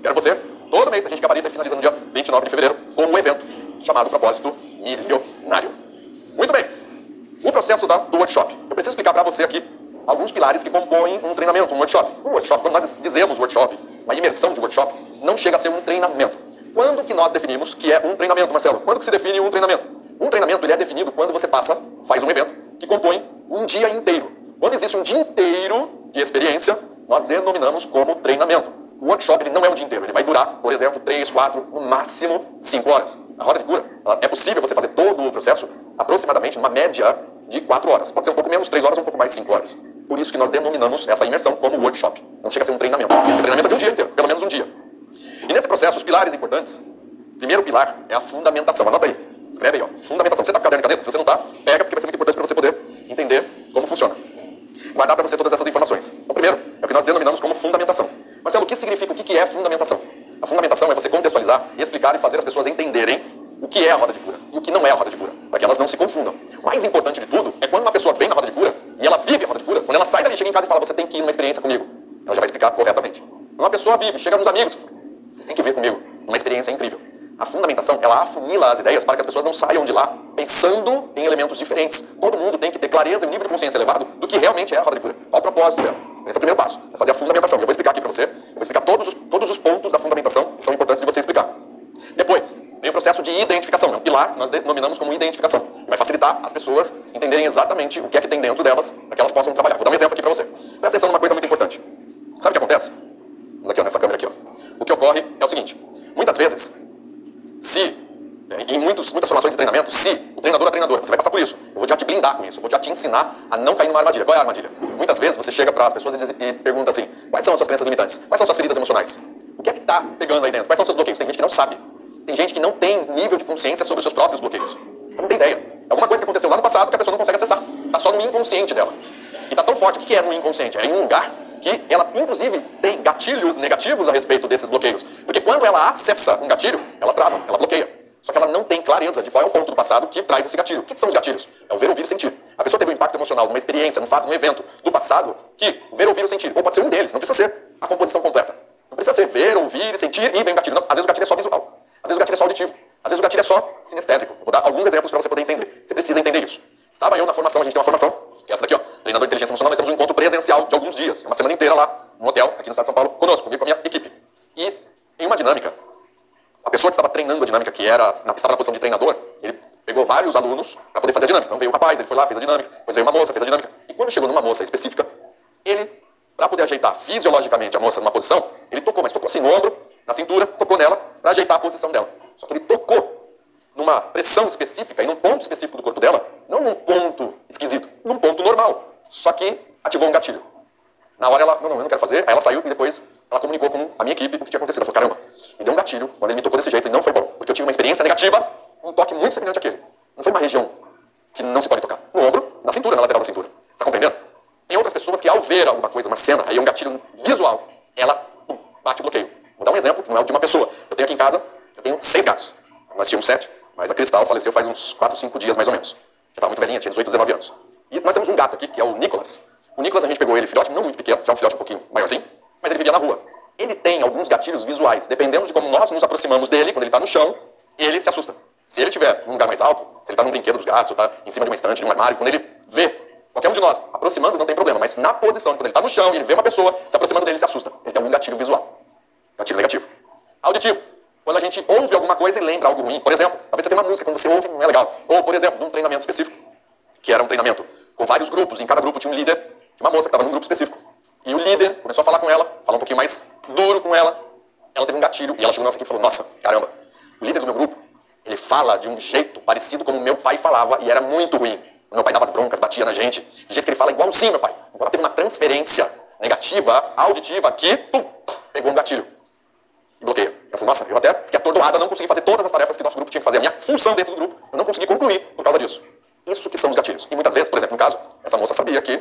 Quero você, todo mês a gente gabarita e finaliza no dia 29 de fevereiro com um evento chamado Propósito Milionário. Muito bem, o processo do workshop. Eu preciso explicar para você aqui alguns pilares que compõem um treinamento, um workshop. Um workshop, quando nós dizemos workshop, uma imersão de workshop, não chega a ser um treinamento. Quando que nós definimos que é um treinamento, Marcelo? Quando que se define um treinamento? Um treinamento ele é definido quando você faz um evento que compõe um dia inteiro. Quando existe um dia inteiro de experiência, nós denominamos como treinamento. O workshop ele não é um dia inteiro, ele vai durar, por exemplo, 3, 4, no máximo 5 horas. A roda de cura, é possível você fazer todo o processo aproximadamente numa média de 4 horas. Pode ser um pouco menos, 3 horas ou um pouco mais, 5 horas. Por isso que nós denominamos essa imersão como workshop. Não chega a ser um treinamento. O treinamento é de um dia inteiro, pelo menos um dia. E nesse processo, os pilares importantes, o primeiro pilar é a fundamentação. Anota aí, escreve aí, ó, fundamentação. Você está com caderno e caneta? Se você não está, pega, porque vai ser muito importante para você poder entender como funciona. Guardar para você todas essas informações. Então, primeiro, é o que nós denominamos como fundamentação. Marcelo, o que significa, o que é fundamentação? A fundamentação é você contextualizar, explicar e fazer as pessoas entenderem o que é a roda de cura e o que não é a roda de cura, para que elas não se confundam. O mais importante de tudo é quando uma pessoa vem na roda de cura e ela vive a roda de cura, quando ela sai dali, chega em casa e fala, você tem que ir numa experiência comigo, ela já vai explicar corretamente. Quando uma pessoa vive, chega nos amigos, vocês têm que vir comigo, uma experiência incrível. A fundamentação, ela afunila as ideias para que as pessoas não saiam de lá pensando em elementos diferentes. Todo mundo tem que ter clareza e um nível de consciência elevado do que realmente é a roda de cura. Qual o propósito dela? Esse é o primeiro passo, é fazer a fundamentação. Eu vou explicar aqui para você, eu vou explicar todos os pontos da fundamentação que são importantes de você explicar. Depois, vem o processo de identificação, é um pilar que nós denominamos como identificação. Vai facilitar as pessoas entenderem exatamente o que é que tem dentro delas para que elas possam trabalhar. Vou dar um exemplo aqui para você. Presta atenção numa coisa muito importante. Sabe o que acontece? Vamos aqui, ó, nessa câmera aqui, ó. O que ocorre é o seguinte, muitas vezes, em muitas formações de treinamento, se o treinador ou a treinadora, você vai passar por isso, eu vou já te blindar com isso, eu vou já te ensinar a não cair numa armadilha. Qual é a armadilha? Muitas vezes você chega para as pessoas e pergunta assim, quais são as suas crenças limitantes? Quais são as suas feridas emocionais? O que é que está pegando aí dentro? Quais são os seus bloqueios? Tem gente que não sabe. Tem gente que não tem nível de consciência sobre os seus próprios bloqueios. Não tem ideia. É alguma coisa que aconteceu lá no passado que a pessoa não consegue acessar. Está só no inconsciente dela. E está tão forte. O que é no inconsciente? É em um lugar que ela, inclusive, tem gatilhos negativos a respeito desses bloqueios. Porque quando ela acessa um gatilho, ela trava, ela bloqueia. Só que ela não tem clareza de qual é o ponto do passado que traz esse gatilho. O que são os gatilhos? É o ver, ouvir e sentir. A pessoa teve um impacto emocional, uma experiência, num fato, num evento do passado, que ver, ouvir e sentir. Ou pode ser um deles, não precisa ser a composição completa. Não precisa ser ver, ouvir e sentir e vem o gatilho. Não, às vezes o gatilho é só visual. Às vezes o gatilho é só auditivo. Às vezes o gatilho é só sinestésico. Eu vou dar alguns exemplos para você poder entender. Você precisa entender isso. Estava eu na formação, a gente tem uma formação, que é essa daqui, ó, treinador de inteligência emocional, nós temos um encontro presencial de alguns dias, uma semana inteira lá, no hotel, aqui no estado de São Paulo, conosco, comigo, com a minha equipe. E em uma dinâmica, a pessoa que estava treinando a dinâmica, que estava na posição de treinador, ele pegou vários alunos para poder fazer a dinâmica. Então veio um rapaz, ele foi lá, fez a dinâmica, depois veio uma moça, fez a dinâmica. E quando chegou numa moça específica, ele, para poder ajeitar fisiologicamente a moça numa posição, ele tocou, mas tocou assim no ombro, na cintura, tocou nela, para ajeitar a posição dela. Só que ele tocou numa pressão específica e num ponto específico do corpo dela, não num ponto esquisito, num ponto normal. Só que ativou um gatilho. Na hora ela, não, eu não quero fazer. Aí ela saiu e depois ela comunicou com a minha equipe o que tinha acontecido. Ela falou, caramba, me deu um gatilho quando ele me tocou desse jeito e não foi bom. Porque eu tive uma experiência negativa, um toque muito semelhante àquele. Não foi uma região que não se pode tocar. No ombro, na cintura, na lateral da cintura. Você está compreendendo? Tem outras pessoas que ao ver alguma coisa, uma cena, aí é um gatilho visual, ela bate o bloqueio. Vou dar um exemplo, que não é o de uma pessoa. Eu tenho aqui em casa, eu tenho 6 gatos. Nós tínhamos 7, mas a Cristal faleceu faz uns 4, 5 dias mais ou menos. Já estava muito velhinha, tinha 18, 19 anos. E nós temos um gato aqui, que é o Nicolas. O Nicolas, a gente pegou ele filhote, não muito pequeno, já um filhote um pouquinho maiorzinho, mas ele vivia na rua. Ele tem alguns gatilhos visuais, dependendo de como nós nos aproximamos dele, quando ele está no chão, ele se assusta. Se ele estiver num lugar mais alto, se ele está num brinquedo dos gatos, ou está em cima de uma estante, de um armário, quando ele vê qualquer um de nós aproximando, não tem problema. Mas na posição, quando ele está no chão e ele vê uma pessoa se aproximando dele, ele se assusta. Ele tem algum gatilho visual. Gatilho negativo. Auditivo. Quando a gente ouve alguma coisa e lembra algo ruim. Por exemplo, talvez você tenha uma música, quando você ouve, não é legal. Ou, por exemplo, num treinamento específico, que era um treinamento com vários grupos, em cada grupo tinha um líder, tinha uma moça que estava num grupo específico. E o líder começou a falar com ela, falar um pouquinho mais duro com ela. Ela teve um gatilho e ela chegou nossa aqui e falou, nossa, caramba, o líder do meu grupo, ele fala de um jeito parecido como meu pai falava e era muito ruim. Meu pai dava as broncas, batia na gente. Do jeito que ele fala, igualzinho meu pai. Então ela teve uma transferência negativa, auditiva aqui, pum, pegou um gatilho. E bloqueia. Eu falei, nossa, eu até fiquei atordoada, não consegui fazer todas as tarefas que o nosso grupo tinha que fazer. A minha função dentro do grupo, eu não consegui concluir por causa disso. Isso que são os gatilhos. E muitas vezes, por exemplo, no caso, essa moça sabia que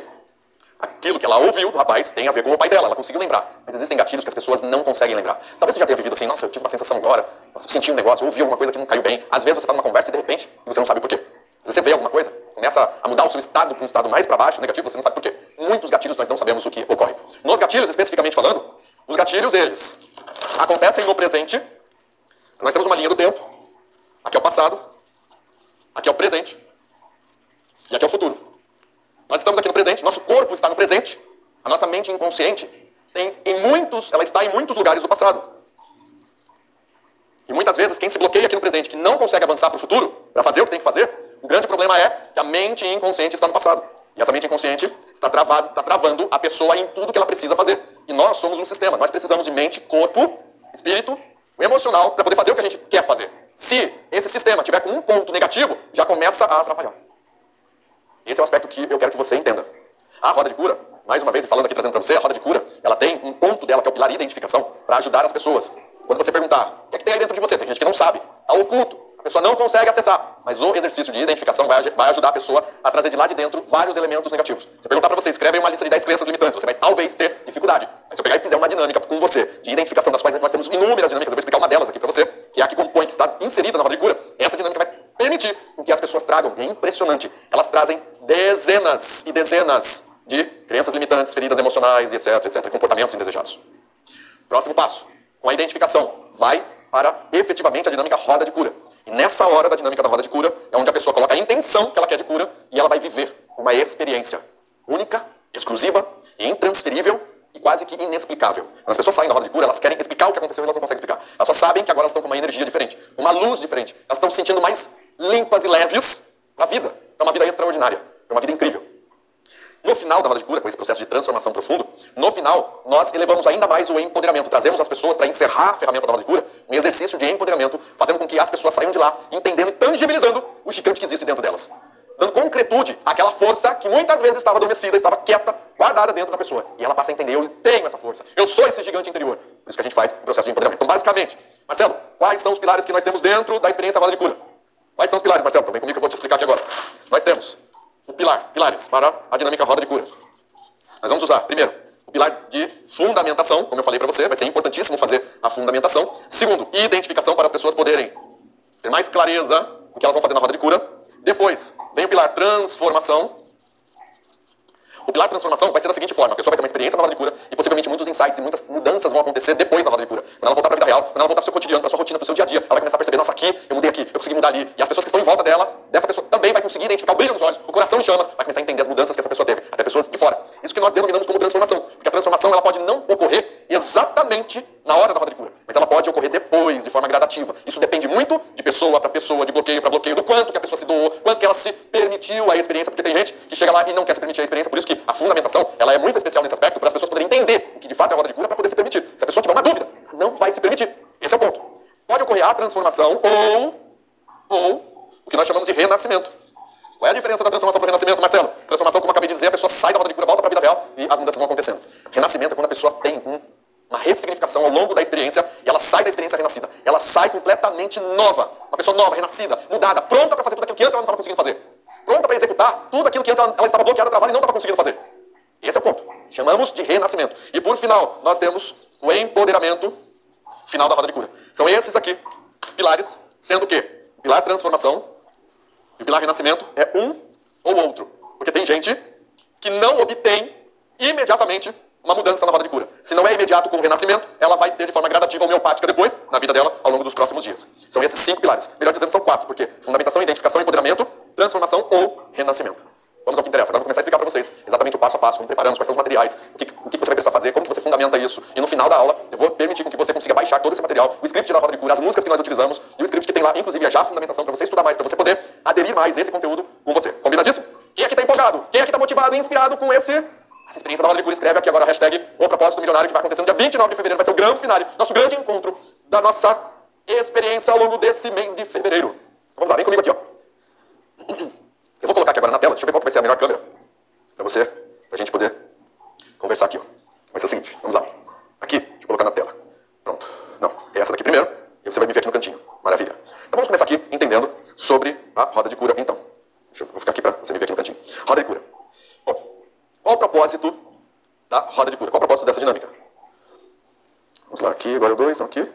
aquilo que ela ouviu do rapaz tem a ver com o pai dela, ela conseguiu lembrar. Mas existem gatilhos que as pessoas não conseguem lembrar. Talvez você já tenha vivido assim, nossa, eu tive uma sensação agora, nossa, eu senti um negócio, eu ouvi alguma coisa que não caiu bem. Às vezes você está numa conversa e de repente você não sabe por quê. Você vê alguma coisa, começa a mudar o seu estado para um estado mais para baixo, negativo, você não sabe por quê. Muitos gatilhos nós não sabemos o que ocorre. Nos gatilhos, especificamente falando, os gatilhos, eles acontecem no presente. Nós temos uma linha do tempo. Aqui é o passado, aqui é o presente e aqui é o futuro. Nós estamos aqui no presente, nosso corpo está no presente, a nossa mente inconsciente ela está em muitos lugares do passado. E muitas vezes quem se bloqueia aqui no presente, que não consegue avançar para o futuro, para fazer o que tem que fazer, o grande problema é que a mente inconsciente está no passado. E essa mente inconsciente está travando a pessoa em tudo que ela precisa fazer. E nós somos um sistema, nós precisamos de mente, corpo, espírito, emocional, para poder fazer o que a gente quer fazer. Se esse sistema tiver com um ponto negativo, já começa a atrapalhar. Esse é o aspecto que eu quero que você entenda. A roda de cura, mais uma vez, falando aqui, trazendo para você, a roda de cura, ela tem um ponto dela, que é o pilar de identificação, para ajudar as pessoas. Quando você perguntar, o que tem aí dentro de você? Tem gente que não sabe, está oculto, a pessoa não consegue acessar. Mas o exercício de identificação vai ajudar a pessoa a trazer de lá de dentro vários elementos negativos. Se eu perguntar para você, escreve uma lista de 10 crenças limitantes, você vai talvez ter dificuldade. Mas se eu pegar e fizer uma dinâmica com você, de identificação, das quais nós temos inúmeras dinâmicas, eu vou explicar uma delas aqui para você, que é a que compõe, que está inserida na roda de cura, essa dinâmica vai permitir que as pessoas tragam, é impressionante, elas trazem dezenas e dezenas de crenças limitantes, feridas emocionais e etc, comportamentos indesejados. Próximo passo, com a identificação, vai para efetivamente a dinâmica roda de cura. E nessa hora da dinâmica da roda de cura, é onde a pessoa coloca a intenção que ela quer de cura e ela vai viver uma experiência única, exclusiva, intransferível e quase que inexplicável. Quando as pessoas saem da roda de cura, elas querem explicar o que aconteceu e elas não conseguem explicar. Elas só sabem que agora elas estão com uma energia diferente, uma luz diferente. Elas estão se sentindo mais limpas e leves para a vida, para uma vida extraordinária, para uma vida incrível. No final da roda de cura, com esse processo de transformação profundo, no final, nós elevamos ainda mais o empoderamento. Trazemos as pessoas para encerrar a ferramenta da roda de cura, um exercício de empoderamento, fazendo com que as pessoas saiam de lá, entendendo e tangibilizando o gigante que existe dentro delas. Dando concretude àquela força que muitas vezes estava adormecida, estava quieta, guardada dentro da pessoa. E ela passa a entender, eu tenho essa força, eu sou esse gigante interior. Por isso que a gente faz o processo de empoderamento. Então, basicamente, Marcelo, quais são os pilares que nós temos dentro da experiência da roda de cura? Quais são os pilares, Marcelo? Então vem comigo que eu vou te explicar aqui agora. Nós temos pilares para a dinâmica roda de cura. Nós vamos usar, primeiro, o pilar de fundamentação, como eu falei para você, vai ser importantíssimo fazer a fundamentação. Segundo, identificação para as pessoas poderem ter mais clareza do que elas vão fazer na roda de cura. Depois, vem o pilar transformação. O pilar transformação vai ser da seguinte forma: a pessoa vai ter uma experiência na roda de cura e possivelmente muitos insights e muitas mudanças vão acontecer depois da roda de cura. Quando ela voltar para a vida real, quando ela voltar para o seu cotidiano, para a sua rotina, para o seu dia a dia, ela vai começar a perceber, nossa, aqui, eu mudei aqui, eu consegui mudar ali. E as pessoas que estão em volta dessa pessoa também vai conseguir identificar o brilho nos olhos, o coração em chamas, vai começar a entender as mudanças que essa pessoa teve, até pessoas de fora. Isso que nós denominamos como transformação, porque a transformação ela pode não ocorrer exatamente na hora da roda de cura, mas ela pode ocorrer depois, de forma gradativa. Isso depende muito de pessoa para pessoa, de bloqueio para bloqueio, do quanto que a pessoa se doou, quanto que ela se permitiu a experiência, porque tem gente que chega lá e não quer se permitir a experiência, por isso que a fundamentação ela é muito especial nesse aspecto, para as pessoas poderem entender o que de fato é a roda de cura, para poder se permitir. Se a pessoa tiver uma dúvida, não vai se permitir. Esse é o ponto. Pode ocorrer a transformação ou o que nós chamamos de renascimento. Qual é a diferença da transformação para o renascimento, Marcelo? Transformação, como eu acabei de dizer, a pessoa sai da roda de cura, volta para a vida real e as mudanças vão acontecendo. Renascimento é quando a pessoa tem uma ressignificação ao longo da experiência e ela sai da experiência renascida. Ela sai completamente nova. Uma pessoa nova, renascida, mudada, pronta para fazer tudo aquilo que antes ela não estava conseguindo fazer. Pronta para executar tudo aquilo que antes ela estava bloqueada, travada e não estava conseguindo fazer. Esse é o ponto. Chamamos de renascimento. E por final, nós temos o empoderamento final da roda de cura. São esses aqui, pilares, sendo que o pilar transformação e o pilar renascimento é um ou outro. Porque tem gente que não obtém imediatamente uma mudança na roda de cura. Se não é imediato com o renascimento, ela vai ter de forma gradativa homeopática depois, na vida dela, ao longo dos próximos dias. São esses 5 pilares. Melhor dizendo, são 4, porque fundamentação, identificação, empoderamento, transformação ou renascimento. Vamos ao que interessa. Agora eu vou começar a explicar para vocês exatamente o passo a passo, como preparamos, quais são os materiais, o que você vai precisar fazer, como que você fundamenta isso. E no final da aula, eu vou permitir com que você consiga baixar todo esse material, o script da roda de cura, as músicas que nós utilizamos e o script que tem lá, inclusive, já a fundamentação para você estudar mais, para você poder aderir mais a esse conteúdo com você. Combinadíssimo? Quem aqui está empolgado? Quem aqui está motivado e inspirado com essa experiência da roda de cura? Escreve aqui agora a hashtag O Propósito Milionário, que vai acontecer no dia 29 de fevereiro. Vai ser o grande finale, nosso grande encontro da nossa experiência ao longo desse mês de fevereiro. Vamos lá, vem comigo aqui, ó. Eu vou colocar aqui agora na tela, deixa eu ver qual que vai ser a melhor câmera para você, pra gente poder conversar aqui, ó. Vai ser o seguinte, vamos lá. Aqui, deixa eu colocar na tela. Pronto. Não, é essa daqui primeiro, e você vai me ver aqui no cantinho. Maravilha. Então vamos começar aqui entendendo sobre a roda de cura, então. Vou ficar aqui para você me ver aqui no cantinho. Roda de cura. Bom, qual o propósito da roda de cura? Qual o propósito dessa dinâmica? Vamos lá, aqui, agora o 2, então aqui.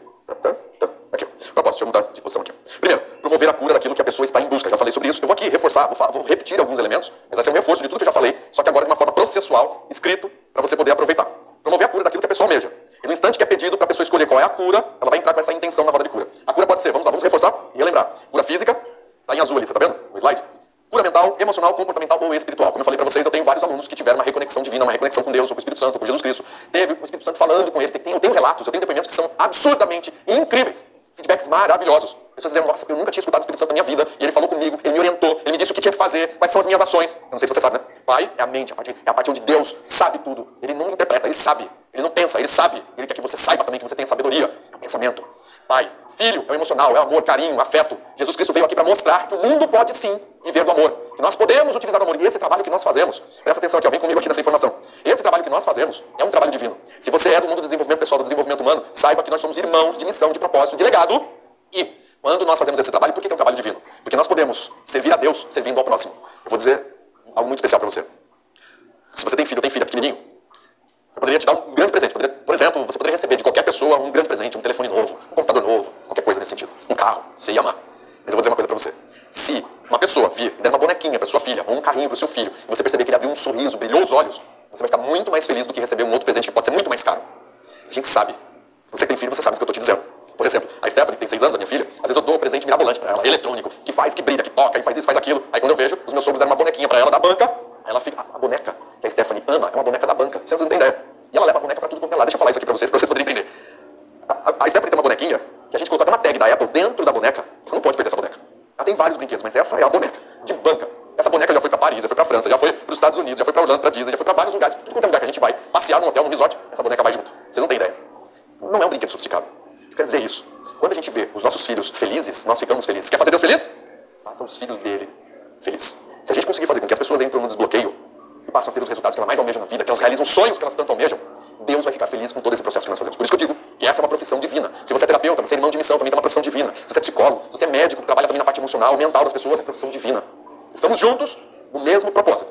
Aqui, ó. Propósito, deixa eu mudar de posição aqui. Primeiro, promover a cura daquilo que a pessoa está em busca. Já falei sobre isso. Eu vou aqui reforçar, vou repetir alguns elementos, mas vai ser um reforço de tudo que eu já falei, só que agora de uma forma processual, escrito, para você poder aproveitar. Promover a cura daquilo que a pessoa almeja. E no instante que é pedido para a pessoa escolher qual é a cura, ela vai entrar com essa intenção na roda de cura. A cura pode ser, vamos lá, vamos reforçar e relembrar. Cura física, está em azul ali, você está vendo? No slide. Cura mental, emocional, comportamental ou espiritual. Como eu falei para vocês, eu tenho vários alunos que tiveram uma reconexão divina, uma reconexão com Deus, ou com o Espírito Santo, ou com Jesus Cristo. Teve o Espírito Santo falando com ele. Eu tenho relatos, eu tenho depoimentos que são absurdamente incríveis. Feedbacks maravilhosos. Pessoas dizendo, nossa, eu nunca tinha escutado o Espírito Santo na minha vida, e ele falou comigo, ele me orientou, ele me disse o que tinha que fazer, quais são as minhas ações. Eu não sei se você sabe, né? Pai é a mente, é a parte onde Deus sabe tudo. Ele não interpreta, ele sabe. Ele não pensa, ele sabe. Ele quer que você saiba também, que você tenha sabedoria. É o pensamento. Pai, filho, é o emocional, é o amor, carinho, afeto. Jesus Cristo veio aqui para mostrar que o mundo pode sim viver do amor. Que nós podemos utilizar o amor. E esse trabalho que nós fazemos, presta atenção aqui, ó, vem comigo aqui nessa informação. Esse trabalho que nós fazemos é um trabalho divino. Se você é do mundo do desenvolvimento pessoal, do desenvolvimento humano, saiba que nós somos irmãos de missão, de propósito, de legado. E quando nós fazemos esse trabalho, por que é um trabalho divino? Porque nós podemos servir a Deus servindo ao próximo. Eu vou dizer algo muito especial para você. Se você tem filho pequenininho, eu poderia te dar um grande presente. Por exemplo, você poderia receber de qualquer pessoa um grande presente, um telefone novo, um computador novo, qualquer coisa nesse sentido. Um carro, você ia amar. Mas eu vou dizer uma coisa para você. Se uma pessoa vir e der uma bonequinha para sua filha, ou um carrinho para o seu filho, e você perceber que ele abriu um sorriso, brilhou os olhos, você vai ficar muito mais feliz do que receber um outro presente que pode ser muito mais caro. A gente sabe. Você que tem filho, você sabe do que eu estou te dizendo. Por exemplo, a Stephanie, que tem 6 anos, a minha filha, às vezes eu dou um presente mirabolante para ela, eletrônico, que faz, que brilha, que toca, e faz isso, faz aquilo. Aí quando eu vejo, os meus sogros deram uma bonequinha para ela da banca, aí ela fica, a boneca que a Stephanie ama é uma boneca da banca. Vocês não têm ideia. E ela leva a boneca para tudo quanto é lá. Deixa eu falar isso aqui para vocês poderem entender. A Stephanie tem uma bonequinha, que a gente colocou até uma tag da Apple dentro da boneca. Ela não pode perder essa boneca. Ela tem vários brinquedos, mas essa é a boneca, de banca. Essa boneca já foi para Paris, já foi para França, já foi para os Estados Unidos, já foi para Orlando, para Disney, já foi para vários lugares. Tudo quanto é lugar que a gente vai passear num hotel, num resort, essa boneca vai junto. Vocês não têm ideia. Não é um brinquedo sofisticado. Eu quero dizer isso. Quando a gente vê os nossos filhos felizes, nós ficamos felizes. Quer fazer Deus feliz? Faça os filhos dele felizes. Se a gente conseguir fazer com que as pessoas entrem no desbloqueio e passam a ter os resultados que elas mais almejam na vida, que elas realizam os sonhos que elas tanto almejam, Deus vai ficar feliz com todo esse processo que nós fazemos. Por isso que eu digo que essa é uma profissão divina. Se você é terapeuta, você é irmão de missão, também tem uma profissão divina. Se você é psicólogo, se você é médico, que trabalha também na parte emocional, mental das pessoas, é profissão divina. Estamos juntos no mesmo propósito.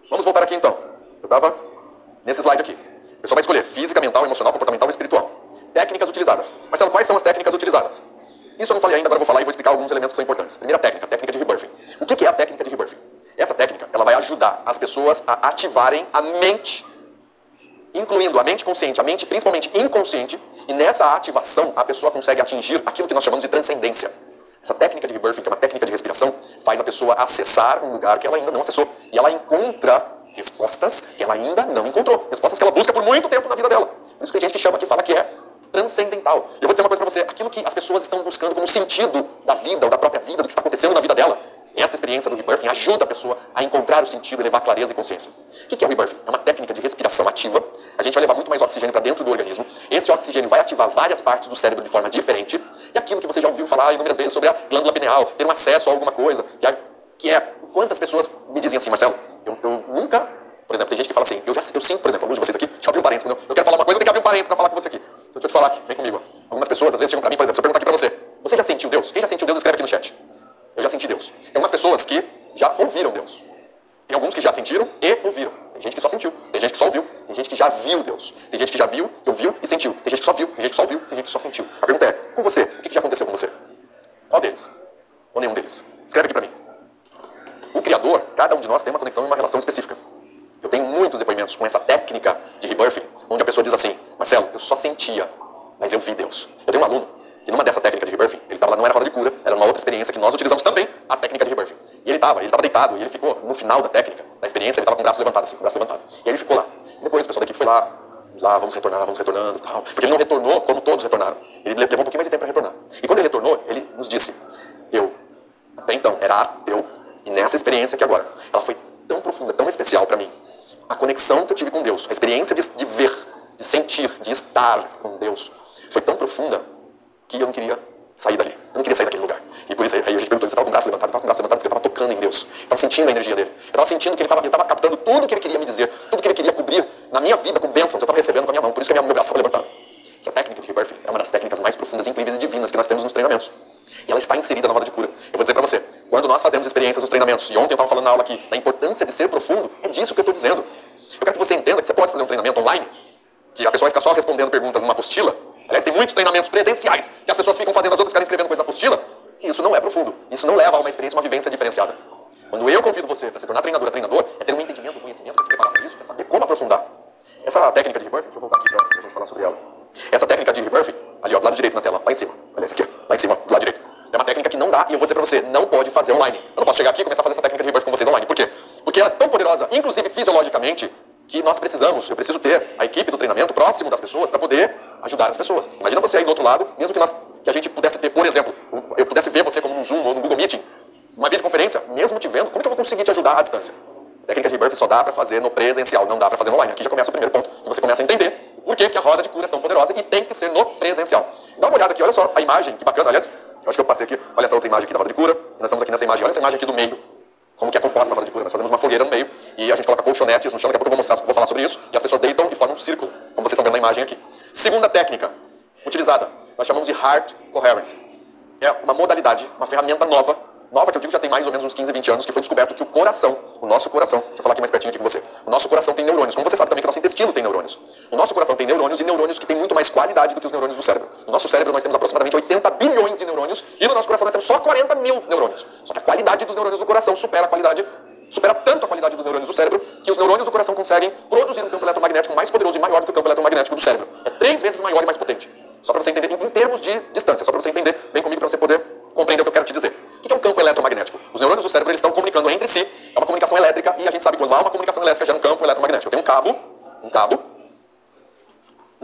Vamos voltar aqui então. Eu estava nesse slide aqui. O pessoal vai escolher física, mental, emocional, comportamental e espiritual. Técnicas utilizadas. Marcelo, quais são as técnicas utilizadas? Isso eu não falei ainda, agora eu vou falar e vou explicar alguns elementos que são importantes. Primeira técnica, técnica de rebirthing. O que é a técnica de rebirthing? Essa técnica, ela vai ajudar as pessoas a ativarem a mente, incluindo a mente consciente, a mente principalmente inconsciente, e nessa ativação a pessoa consegue atingir aquilo que nós chamamos de transcendência. Essa técnica de rebirthing, que é uma técnica de respiração, faz a pessoa acessar um lugar que ela ainda não acessou. E ela encontra respostas que ela ainda não encontrou. Respostas que ela busca por muito tempo na vida dela. Por isso que tem gente que chama, que fala que é transcendental. Eu vou dizer uma coisa pra você. Aquilo que as pessoas estão buscando como sentido da vida, ou da própria vida, do que está acontecendo na vida dela, essa experiência do rebirthing ajuda a pessoa a encontrar o sentido e levar clareza e consciência. O que é o rebirthing? É uma técnica de respiração ativa. A gente vai levar muito mais oxigênio para dentro do organismo. Esse oxigênio vai ativar várias partes do cérebro de forma diferente. E aquilo que você já ouviu falar inúmeras vezes sobre a glândula pineal, ter um acesso a alguma coisa, que é... Quantas pessoas me dizem assim, Marcelo, eu nunca... Por exemplo, tem gente que fala assim, eu sinto, por exemplo, alguns de vocês aqui, deixa eu abrir um parênteses, eu quero falar uma coisa, eu tenho que abrir um parênteses para falar com você aqui. Então, deixa eu te falar aqui, vem comigo. Algumas pessoas às vezes chegam para mim, por exemplo, se eu perguntar aqui para você já sentiu Deus? Quem já sentiu Deus, escreve aqui no chat. Eu já senti Deus. Tem algumas pessoas que já ouviram Deus. Tem alguns que já sentiram e ouviram. Tem gente que só sentiu, tem gente que só ouviu, tem gente que já viu Deus. Tem gente que já viu, ouviu e sentiu. Tem gente que só viu, tem gente que só ouviu, tem gente que só sentiu. A pergunta é, com você, o que já aconteceu com você? Qual deles? Ou nenhum deles? Escreve aqui para mim. o Criador, cada um de nós tem uma conexão e uma relação específica. Eu tenho muitos depoimentos com essa técnica de rebirthing, onde a pessoa diz assim, Marcelo, eu só sentia, mas eu vi Deus. Eu tenho um aluno que numa dessa técnica de rebirthing, ele estava lá, não era roda de cura, era uma outra experiência que nós utilizamos também, a técnica de rebirthing. E ele estava deitado, e ele ficou, no final da técnica, da experiência, ele estava com o braço levantado, assim, com o braço levantado. E aí ele ficou lá. E depois o pessoal da equipe foi lá, vamos retornando e tal. Porque ele não retornou como todos retornaram. Ele levou um pouquinho mais de tempo para retornar. E quando ele retornou, ele nos disse, eu, até então, era ateu, e nessa experiência aqui agora, ela foi tão profunda, tão especial para mim. A conexão que eu tive com Deus, a experiência de ver, de sentir, de estar com Deus, foi tão profunda que eu não queria sair dali. Eu não queria sair daquele lugar. E por isso, aí a gente perguntou, você estava com o braço levantado? Eu estava com o braço levantado porque eu estava tocando em Deus. Eu estava sentindo a energia dele. Eu estava sentindo que ele estava captando tudo que ele queria me dizer, tudo que ele queria cobrir na minha vida com bênçãos. Eu estava recebendo com a minha mão, por isso que meu braço estava levantado. Essa técnica de rebirthing é uma das técnicas mais profundas, incríveis e divinas que nós temos nos treinamentos. E ela está inserida na roda de cura. Eu vou dizer para você, quando nós fazemos experiências nos treinamentos, e ontem eu estava falando na aula aqui da importância de ser profundo, é disso que eu estou dizendo. Eu quero que você entenda que você pode fazer um treinamento online, que a pessoa vai ficar só respondendo perguntas numa apostila. Aliás, tem muitos treinamentos presenciais que as pessoas ficam fazendo, as outras ficarem escrevendo coisa na apostila. E isso não é profundo. Isso não leva a uma experiência, uma vivência diferenciada. Quando eu convido você para se tornar treinador, é ter um entendimento, um conhecimento, para te preparar para isso, para saber como aprofundar. Essa técnica de rebirthing, deixa eu voltar aqui para a gente falar sobre ela. Essa técnica de rebirthing, ali ó, do lado direito na tela, lá em cima. Olha essa aqui, lá em cima, do lado direito. É uma técnica que não dá, e eu vou dizer para você, não pode fazer online. Eu não posso chegar aqui e começar a fazer essa técnica de rebirthing com vocês online. Por quê? Porque ela é tão poderosa, inclusive fisiologicamente, que nós eu preciso ter a equipe do treinamento próximo das pessoas para poder ajudar as pessoas. Imagina você aí do outro lado, mesmo que a gente pudesse ter, por exemplo, eu pudesse ver você como num Zoom ou num Google Meeting, uma videoconferência, mesmo te vendo, como que eu vou conseguir te ajudar à distância? A técnica de rebirthing só dá para fazer no presencial, não dá para fazer no online. Aqui já começa o primeiro ponto, e você começa a entender por que a roda de cura é tão poderosa e tem que ser no presencial. Dá uma olhada aqui, olha só a imagem, que bacana, aliás, eu acho que eu passei aqui, olha essa outra imagem aqui da roda de cura, e nós estamos aqui nessa imagem, olha essa imagem aqui do meio, como que é composta a roda de cura. Nós fazemos uma fogueira no meio e a gente coloca colchonetes no chão, daqui a pouco eu vou falar sobre isso, e as pessoas deitam e formam um círculo, como vocês estão vendo na imagem aqui. Segunda técnica utilizada, nós chamamos de Heart Coherence. É uma modalidade, uma ferramenta nova que eu digo já tem mais ou menos uns 15, 20 anos, que foi descoberto que o nosso coração, deixa eu falar aqui mais pertinho aqui com você, o nosso coração tem neurônios, como você sabe também que o nosso intestino tem neurônios. O nosso coração tem neurônios e neurônios que têm muito mais qualidade do que os neurônios do cérebro. No nosso cérebro nós temos aproximadamente 80 bilhões de neurônios e no nosso coração nós temos só 40 mil neurônios. Só que a qualidade dos neurônios do coração supera tanto a qualidade dos neurônios do cérebro que os neurônios do coração conseguem produzir um campo eletromagnético mais poderoso e maior do que o campo eletromagnético do cérebro. É 3 vezes maior e mais potente. Só para você entender em termos de distância, só para você entender, vem comigo para você poder compreender o que eu quero te dizer. O que é um campo eletromagnético? Os neurônios do cérebro eles estão comunicando entre si, é uma comunicação elétrica e a gente sabe que quando há uma comunicação elétrica gera um campo eletromagnético. Eu tenho um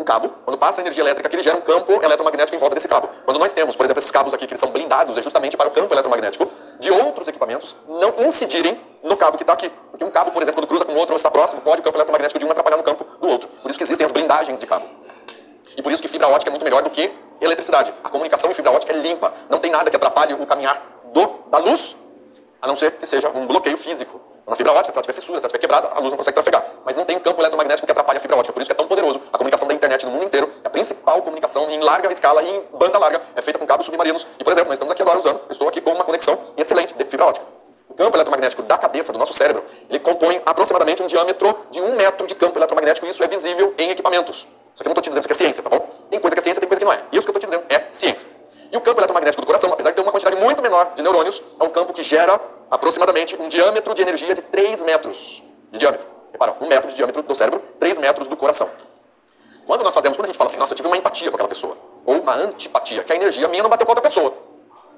cabo, quando passa a energia elétrica aqui, ele gera um campo eletromagnético em volta desse cabo. Quando nós temos, por exemplo, esses cabos aqui que eles são blindados, é justamente para o campo eletromagnético de outros equipamentos não incidirem no cabo que está aqui. Porque um cabo, por exemplo, quando cruza com outro ou está próximo, pode o campo eletromagnético de um atrapalhar no campo do outro. Por isso que existem as blindagens de cabo. E por isso que fibra ótica é muito melhor do que eletricidade. A comunicação em fibra ótica é limpa. Não tem nada que atrapalhe o caminhar da luz, a não ser que seja um bloqueio físico. Na fibra ótica, se ela tiver fissura, se ela tiver quebrada, a luz não consegue trafegar. Mas não tem um campo eletromagnético que atrapalhe a fibra ótica. Por isso que é tão poderoso. A comunicação da internet no mundo inteiro, a principal comunicação em larga escala e em banda larga, é feita com cabos submarinos. E, por exemplo, nós estamos aqui agora usando, eu estou aqui com uma conexão excelente de fibra ótica. O campo eletromagnético da cabeça, do nosso cérebro, ele compõe aproximadamente um diâmetro de 1 metro de campo eletromagnético e isso é visível em equipamentos. Só que eu não estou te dizendo isso que é ciência, tá bom? Tem coisa que é ciência, tem coisa que não é. Isso que eu estou te dizendo é ciência. E o campo eletromagnético do coração, apesar de ter uma quantidade muito menor de neurônios, é um campo que gera aproximadamente um diâmetro de energia de 3 metros de diâmetro. Repara, 1 metro de diâmetro do cérebro, 3 metros do coração. Quando a gente fala assim, nossa, eu tive uma empatia com aquela pessoa, ou uma antipatia, que a energia minha não bateu com outra pessoa.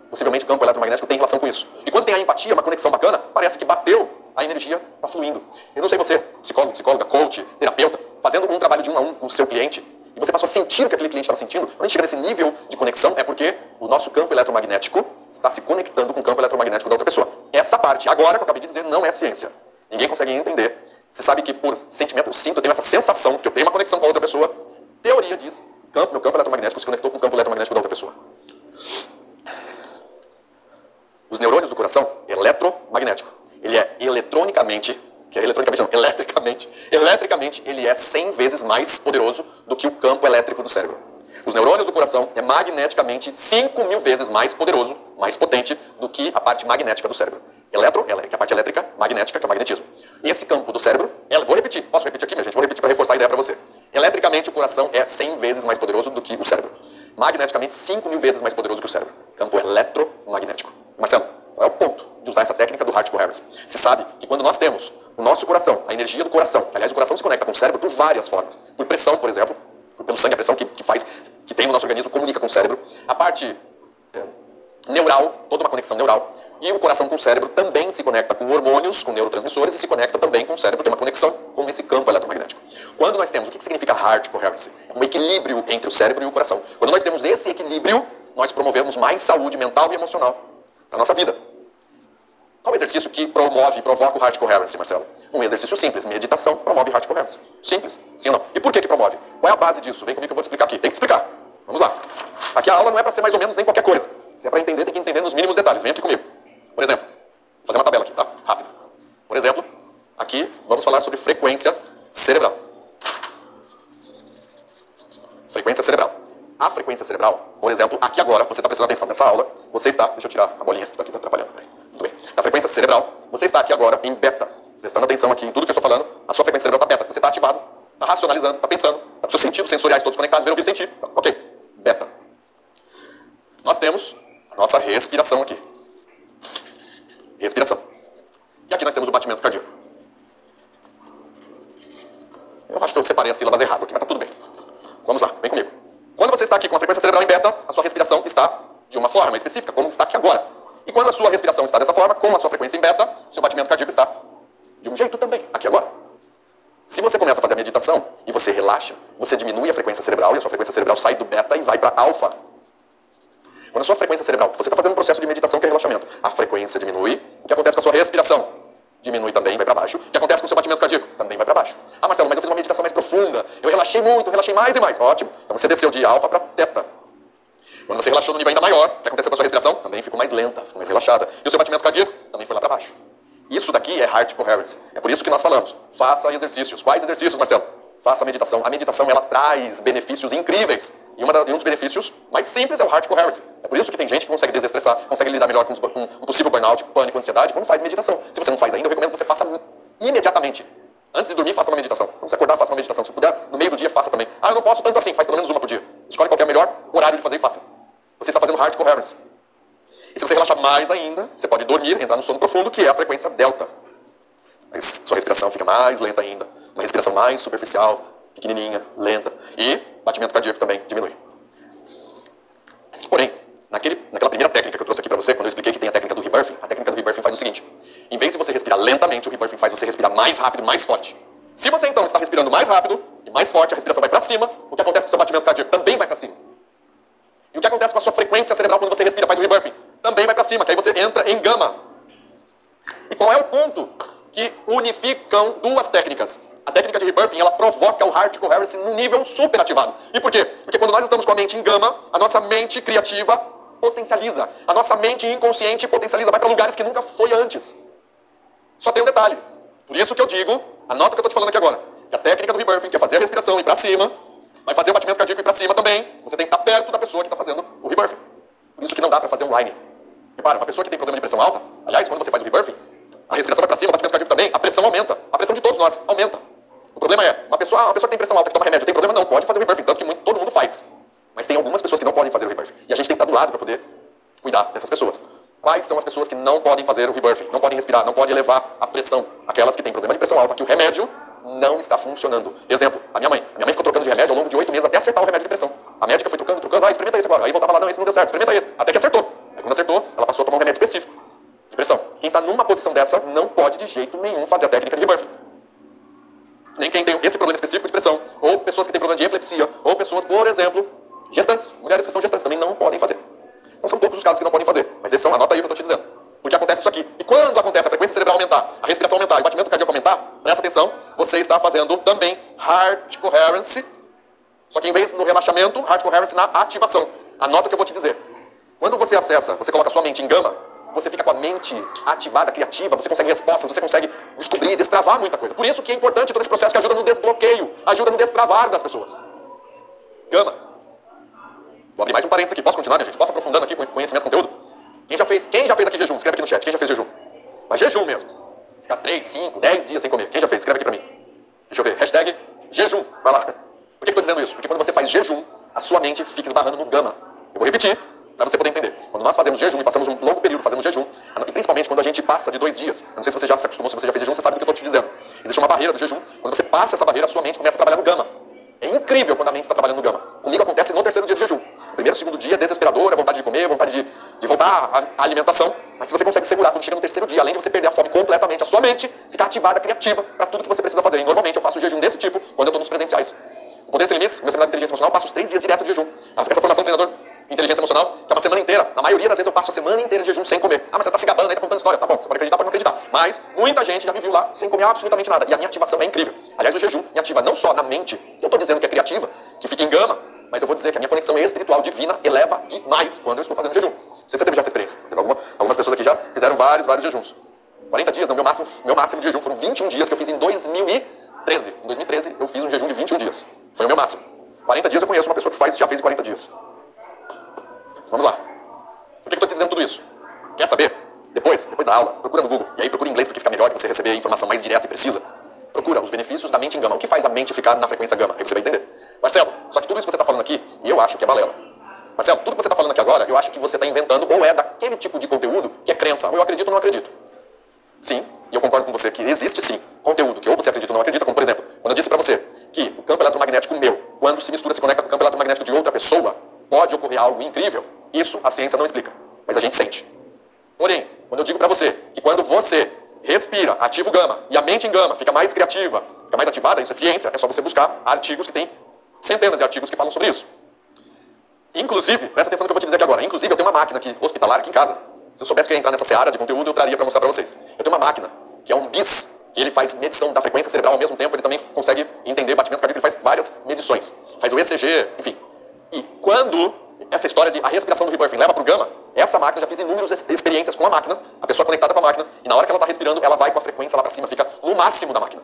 Possivelmente o campo eletromagnético tem relação com isso. E quando tem a empatia, uma conexão bacana, parece que bateu, a energia está fluindo. Eu não sei você, psicólogo, psicóloga, coach, terapeuta, fazendo um trabalho de 1 a 1 com o seu cliente, e você passou a sentir o que aquele cliente estava sentindo, quando a gente chega nesse nível de conexão, é porque o nosso campo eletromagnético está se conectando com o campo eletromagnético da outra pessoa. Essa parte, agora que eu acabei de dizer, não é ciência. Ninguém consegue entender. Você sabe que por sentimento, eu sinto, eu tenho essa sensação que eu tenho uma conexão com a outra pessoa. Teoria diz, meu campo eletromagnético se conectou com o campo eletromagnético da outra pessoa. Os neurônios do coração, eletromagnético. Ele é eletronicamente, eletricamente, ele é 100 vezes mais poderoso do que o campo elétrico do cérebro. Os neurônios do coração é magneticamente 5.000 vezes mais poderoso, mais potente do que a parte magnética do cérebro. Que é a parte elétrica, magnética, que é o magnetismo. Esse campo do cérebro, vou repetir, posso repetir aqui, minha gente? Vou repetir para reforçar a ideia para você. Eletricamente, o coração é 100 vezes mais poderoso do que o cérebro. Magneticamente, 5.000 vezes mais poderoso que o cérebro. Campo eletromagnético. Marcelo, Qual é o ponto de usar essa técnica do heart coherence? Se sabe que quando nós temos o nosso coração, a energia do coração, que, aliás, o coração se conecta com o cérebro por várias formas. Por pressão, por exemplo, pelo sangue, a pressão que tem no nosso organismo comunica com o cérebro. A parte neural, toda uma conexão neural. E o coração com o cérebro também se conecta com hormônios, com neurotransmissores, e se conecta também com o cérebro, tem uma conexão com esse campo eletromagnético. Quando nós temos, o que significa heart coherence? É um equilíbrio entre o cérebro e o coração. Quando nós temos esse equilíbrio, nós promovemos mais saúde mental e emocional na nossa vida. Qual o exercício que promove e provoca o heart coherence, Marcelo? Um exercício simples. Meditação promove heart coherence. Simples. Sim ou não? E por que promove? Qual é a base disso? Vem comigo que eu vou te explicar aqui. Tem que te explicar. Vamos lá. Aqui a aula não é para ser mais ou menos nem qualquer coisa. Se é para entender, tem que entender nos mínimos detalhes. Vem aqui comigo. Por exemplo, vou fazer uma tabela aqui, tá? Rápido. Por exemplo, aqui vamos falar sobre frequência cerebral. Frequência cerebral. A frequência cerebral, por exemplo, aqui agora, você está prestando atenção nessa aula, você está... Deixa eu tirar a bolinha que está aqui, está atrapalhando. Muito bem. Na frequência cerebral, você está aqui agora em beta. Prestando atenção aqui em tudo que eu estou falando, a sua frequência cerebral está beta. Você está ativado, está racionalizando, está pensando, está com seus sentidos sensoriais todos conectados, ver, ouvir, sentir. Tá, ok. Beta. Nós temos a nossa respiração aqui. Respiração. E aqui nós temos o batimento cardíaco. Eu acho que eu separei as sílabas errado aqui, mas tá tudo bem. Vamos lá, vem comigo. Quando você está aqui com a frequência cerebral em beta, a sua respiração está de uma forma específica, como está aqui agora. E quando a sua respiração está dessa forma, com a sua frequência em beta, o seu batimento cardíaco está de um jeito também, aqui agora. Se você começa a fazer a meditação e você relaxa, você diminui a frequência cerebral e a sua frequência cerebral sai do beta e vai para alfa. Quando a sua frequência cerebral, você está fazendo um processo de meditação que é relaxamento, a frequência diminui, o que acontece com a sua respiração? Diminui também, vai para baixo. O que acontece com o seu batimento cardíaco? Também vai para baixo. Ah, Marcelo, mas eu fiz uma meditação mais profunda, eu relaxei muito, eu relaxei mais e mais. Ótimo. Então você desceu de alfa para teta. Quando você relaxou no nível ainda maior, o que aconteceu com a sua respiração? Também ficou mais lenta, ficou mais relaxada. E o seu batimento cardíaco? Também foi lá para baixo. Isso daqui é heart coherence. É por isso que nós falamos. Faça exercícios. Quais exercícios, Marcelo? Faça a meditação. A meditação, ela traz benefícios incríveis. E um dos benefícios mais simples é o heart coherence. É por isso que tem gente que consegue desestressar, consegue lidar melhor com um possível burnout, pânico, ansiedade, quando faz meditação. Se você não faz ainda, eu recomendo que você faça imediatamente. Antes de dormir, faça uma meditação. Quando você acordar, faça uma meditação. Se puder, no meio do dia, faça também. Ah, eu não posso tanto assim. Faz pelo menos uma por dia. Escolhe qual é o melhor horário de fazer e faça. Você está fazendo heart coherence. E se você relaxar mais ainda, você pode dormir, entrar no sono profundo, que é a frequência delta. Mas sua respiração fica mais lenta ainda. Uma respiração mais superficial, pequenininha, lenta. E batimento cardíaco também diminui. Porém, naquela primeira técnica que eu trouxe aqui para você, quando eu expliquei que tem a técnica do rebirthing, a técnica do rebirthing faz o seguinte. Em vez de você respirar lentamente, o rebirthing faz você respirar mais rápido, mais forte. Se você então está respirando mais rápido e mais forte, a respiração vai para cima, o que acontece com o seu batimento cardíaco também vai para cima. E o que acontece com a sua frequência cerebral quando você respira, faz o rebirthing? Também vai para cima, que aí você entra em gama. E qual é o ponto que unificam duas técnicas? A técnica de rebirthing, ela provoca o heart coherence num nível super ativado. E por quê? Porque quando nós estamos com a mente em gama, a nossa mente criativa potencializa. A nossa mente inconsciente potencializa, vai para lugares que nunca foi antes. Só tem um detalhe. Por isso que eu digo, anota o que eu estou te falando aqui agora. Que a técnica do rebirthing, que é fazer a respiração e ir para cima, vai fazer o batimento cardíaco ir para cima também. Você tem que estar perto da pessoa que está fazendo o rebirthing. Por isso que não dá para fazer online. Repara, uma pessoa que tem problema de pressão alta, aliás, quando você faz o rebirthing, a respiração vai para cima, o batimento cardíaco também, a pressão aumenta. A pressão de todos nós aumenta. O problema é, uma pessoa que tem pressão alta, que toma remédio, tem problema não, pode fazer o rebirthing, tanto que todo mundo faz. Mas tem algumas pessoas que não podem fazer o rebirthing. E a gente tem que estar do lado para poder cuidar dessas pessoas. Quais são as pessoas que não podem fazer o rebirthing, não podem respirar, não podem elevar a pressão? Aquelas que têm problema de pressão alta, que o remédio não está funcionando. Exemplo, a minha mãe ficou trocando de remédio ao longo de 8 meses até acertar o remédio de pressão. A médica foi trocando, experimenta esse agora. Aí voltava lá, não, esse não deu certo, experimenta esse. Até que acertou. Aí quando acertou, ela passou a tomar um remédio específico de pressão. Quem está numa posição dessa não pode de jeito nenhum fazer a técnica de rebirthing. Nem quem tem esse problema específico de pressão, ou pessoas que têm problema de epilepsia, ou pessoas, por exemplo, gestantes, mulheres que são gestantes também não podem fazer. Não são poucos os casos que não podem fazer, mas esses são, anota aí o que eu estou te dizendo. Porque acontece isso aqui. E quando acontece a frequência cerebral aumentar, a respiração aumentar e o batimento cardíaco aumentar, presta atenção, você está fazendo também heart coherence, só que em vez no relaxamento, heart coherence na ativação. Anota o que eu vou te dizer. Quando você acessa, você coloca sua mente em gama, você fica com a mente ativada, criativa, você consegue respostas, você consegue descobrir, destravar muita coisa. Por isso que é importante todo esse processo que ajuda no desbloqueio, ajuda no destravar das pessoas. Gama. Vou abrir mais um parênteses aqui. Posso continuar, minha gente? Posso aprofundando aqui com conhecimento, conteúdo? Quem já fez aqui jejum? Escreve aqui no chat. Quem já fez jejum? Mas jejum mesmo. Ficar 3, 5, 10 dias sem comer. Quem já fez? Escreve aqui pra mim. Deixa eu ver. Hashtag jejum. Vai lá. Por que eu tô dizendo isso? Porque quando você faz jejum, a sua mente fica esbarrando no gama. Eu vou repetir. Para você poder entender. Quando nós fazemos jejum e passamos um longo período fazendo jejum, e principalmente quando a gente passa de 2 dias, eu não sei se você já se acostumou, se você já fez jejum, você sabe do que eu estou te dizendo. Existe uma barreira do jejum. Quando você passa essa barreira, a sua mente começa a trabalhar no gama. É incrível quando a mente está trabalhando no gama. Comigo acontece no 3º dia de jejum. Primeiro, 2º dia, desesperador, a vontade de comer, a vontade de voltar à alimentação. Mas se você consegue segurar, quando chega no 3º dia, além de você perder a fome completamente, a sua mente fica ativada, criativa, para tudo que você precisa fazer. E normalmente eu faço jejum desse tipo quando eu estou nos presenciais. O Poder Sem Limites, meu seminário de inteligência emocional, eu passo os 3 dias direto de jejum. Essa formação do treinador de inteligência emocional, que é uma semana inteira. Na maioria das vezes eu passo a semana inteira de jejum sem comer. Ah, mas você está se gabando aí, tá contando história. Tá bom, você pode acreditar, pode não acreditar. Mas muita gente já me viu lá sem comer absolutamente nada. E a minha ativação é incrível. Aliás, o jejum me ativa não só na mente, que eu estou dizendo que é criativa, que fica em gama, mas eu vou dizer que a minha conexão espiritual divina eleva demais quando eu estou fazendo jejum. Não sei se você teve já essa experiência. Teve algumas pessoas aqui já fizeram vários jejuns. 40 dias, não, meu máximo de jejum foram 21 dias que eu fiz em 2013. Em 2013 eu fiz um jejum de 21 dias. Foi o meu máximo. 40 dias eu conheço uma pessoa que já fez em 40 dias. Vamos lá. Por que eu estou te dizendo tudo isso? Quer saber? Depois da aula, procura no Google. E aí procura em inglês porque fica melhor de você receber a informação mais direta e precisa. Procura os benefícios da mente em gama. O que faz a mente ficar na frequência gama? Aí você vai entender. Marcelo, só que tudo isso que você está falando aqui, eu acho que é balela. Marcelo, tudo que você está falando aqui agora, eu acho que você está inventando ou é daquele tipo de conteúdo que é crença. Ou eu acredito ou não acredito. Sim, e eu concordo com você que existe sim conteúdo que ou você acredita ou não acredita, como por exemplo, quando eu disse para você que o campo eletromagnético meu, quando se mistura, se conecta com o campo eletromagnético de outra pessoa, pode ocorrer algo incrível. Isso a ciência não explica, mas a gente sente. Porém, quando eu digo para você que quando você respira, ativa o gama, e a mente em gama fica mais criativa, fica mais ativada, isso é ciência, é só você buscar artigos que tem centenas de artigos que falam sobre isso. Inclusive, presta atenção no que eu vou te dizer aqui agora, inclusive eu tenho uma máquina aqui, hospitalar aqui em casa. Se eu soubesse que eu ia entrar nessa seara de conteúdo, eu traria para mostrar para vocês. Eu tenho uma máquina, que é um BIS, que ele faz medição da frequência cerebral ao mesmo tempo, ele também consegue entender batimento cardíaco, ele faz várias medições. Faz o ECG, enfim. E quando essa história de a respiração do rebirthing leva para o gama, essa máquina, já fiz inúmeras experiências com a máquina, a pessoa conectada com a máquina, e na hora que ela está respirando, ela vai com a frequência lá para cima, fica no máximo da máquina.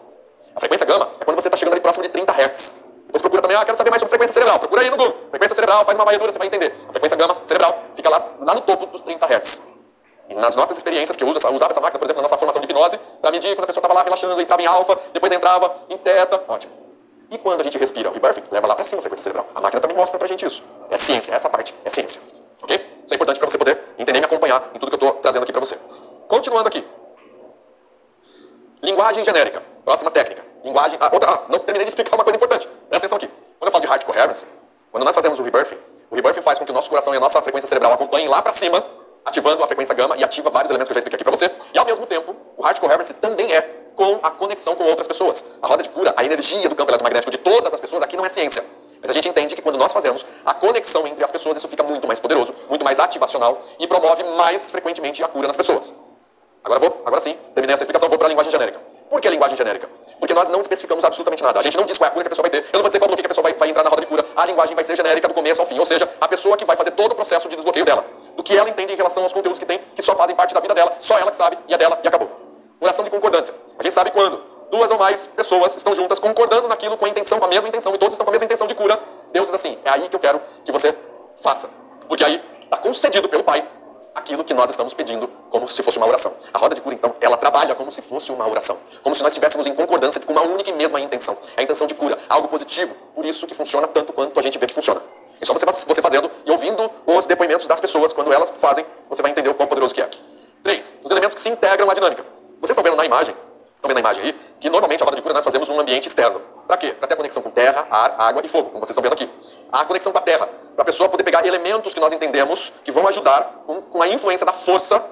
A frequência gama é quando você está chegando ali próximo de 30 Hz. Depois procura também, quero saber mais sobre frequência cerebral. Procura aí no Google. Frequência cerebral, faz uma varredura, você vai entender. A frequência gama cerebral fica lá no topo dos 30 Hz. E nas nossas experiências, que eu usava essa máquina, por exemplo, na nossa formação de hipnose, para medir quando a pessoa estava lá relaxando, entrava em alfa, depois entrava em teta, ótimo. E quando a gente respira o rebirthing, leva lá para cima a frequência cerebral. A máquina também mostra pra gente isso. É ciência, essa parte é ciência. Ok? Isso é importante para você poder entender e me acompanhar em tudo que eu estou trazendo aqui para você. Continuando aqui. Linguagem genérica. Próxima técnica. Linguagem... não terminei de explicar uma coisa importante. Presta atenção aqui. Quando eu falo de heart coherence, quando nós fazemos o rebirthing faz com que o nosso coração e a nossa frequência cerebral acompanhem lá para cima, ativando a frequência gama e ativa vários elementos que eu já expliquei aqui para você. E ao mesmo tempo, o heart coherence também é com a conexão com outras pessoas. A roda de cura, a energia do campo eletromagnético de todas as pessoas, aqui não é ciência. Mas a gente entende que quando nós fazemos a conexão entre as pessoas, isso fica muito mais poderoso, muito mais ativacional e promove mais frequentemente a cura nas pessoas. Agora sim, terminei essa explicação, vou para a linguagem genérica. Por que a linguagem genérica? Porque nós não especificamos absolutamente nada. A gente não diz qual é a cura que a pessoa vai ter. Eu não vou dizer qual bloqueio que a pessoa vai entrar na roda de cura. A linguagem vai ser genérica do começo ao fim. Ou seja, a pessoa que vai fazer todo o processo de desbloqueio dela. Do que ela entende em relação aos conteúdos que tem, que só fazem parte da vida dela, só ela que sabe, e é dela, e acabou. Oração de concordância. A gente sabe quando 2 ou mais pessoas estão juntas concordando naquilo com a intenção, com a mesma intenção, e todos estão com a mesma intenção de cura. Deus diz assim, é aí que eu quero que você faça. Porque aí está concedido pelo Pai aquilo que nós estamos pedindo como se fosse uma oração. A roda de cura, então, ela trabalha como se fosse uma oração. Como se nós estivéssemos em concordância com uma única e mesma intenção. É a intenção de cura, algo positivo. Por isso que funciona tanto quanto a gente vê que funciona. É só você fazendo e ouvindo os depoimentos das pessoas, quando elas fazem, você vai entender o quão poderoso que é. 3. Os elementos que se integram à dinâmica. Vocês estão vendo na imagem, aí, que normalmente a roda de cura nós fazemos num ambiente externo. Para quê? Para ter a conexão com terra, ar, água e fogo, como vocês estão vendo aqui. A conexão com a terra, para a pessoa poder pegar elementos que nós entendemos que vão ajudar com a influência da força,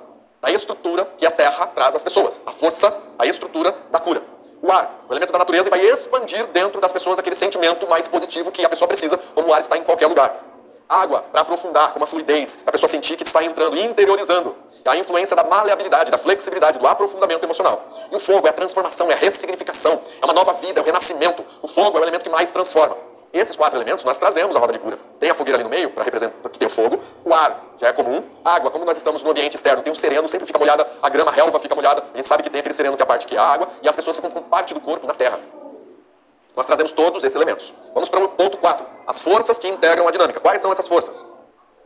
da estrutura que a terra traz às pessoas. A força, a estrutura da cura. O ar, o elemento da natureza, vai expandir dentro das pessoas aquele sentimento mais positivo que a pessoa precisa, como o ar está em qualquer lugar. Água, para aprofundar, com uma fluidez, para a pessoa sentir que está entrando e interiorizando. A influência da maleabilidade, da flexibilidade, do aprofundamento emocional. E o fogo é a transformação, é a ressignificação, é uma nova vida, é o renascimento. O fogo é o elemento que mais transforma. Esses 4 elementos nós trazemos à roda de cura. Tem a fogueira ali no meio, para representar que tem o fogo. O ar, já é comum. A água, como nós estamos no ambiente externo, tem um sereno, sempre fica molhada, a grama, a relva fica molhada. A gente sabe que tem aquele sereno que é a parte que é a água, e as pessoas ficam com parte do corpo na terra. Nós trazemos todos esses elementos. Vamos para o ponto 4. As forças que integram a dinâmica. Quais são essas forças?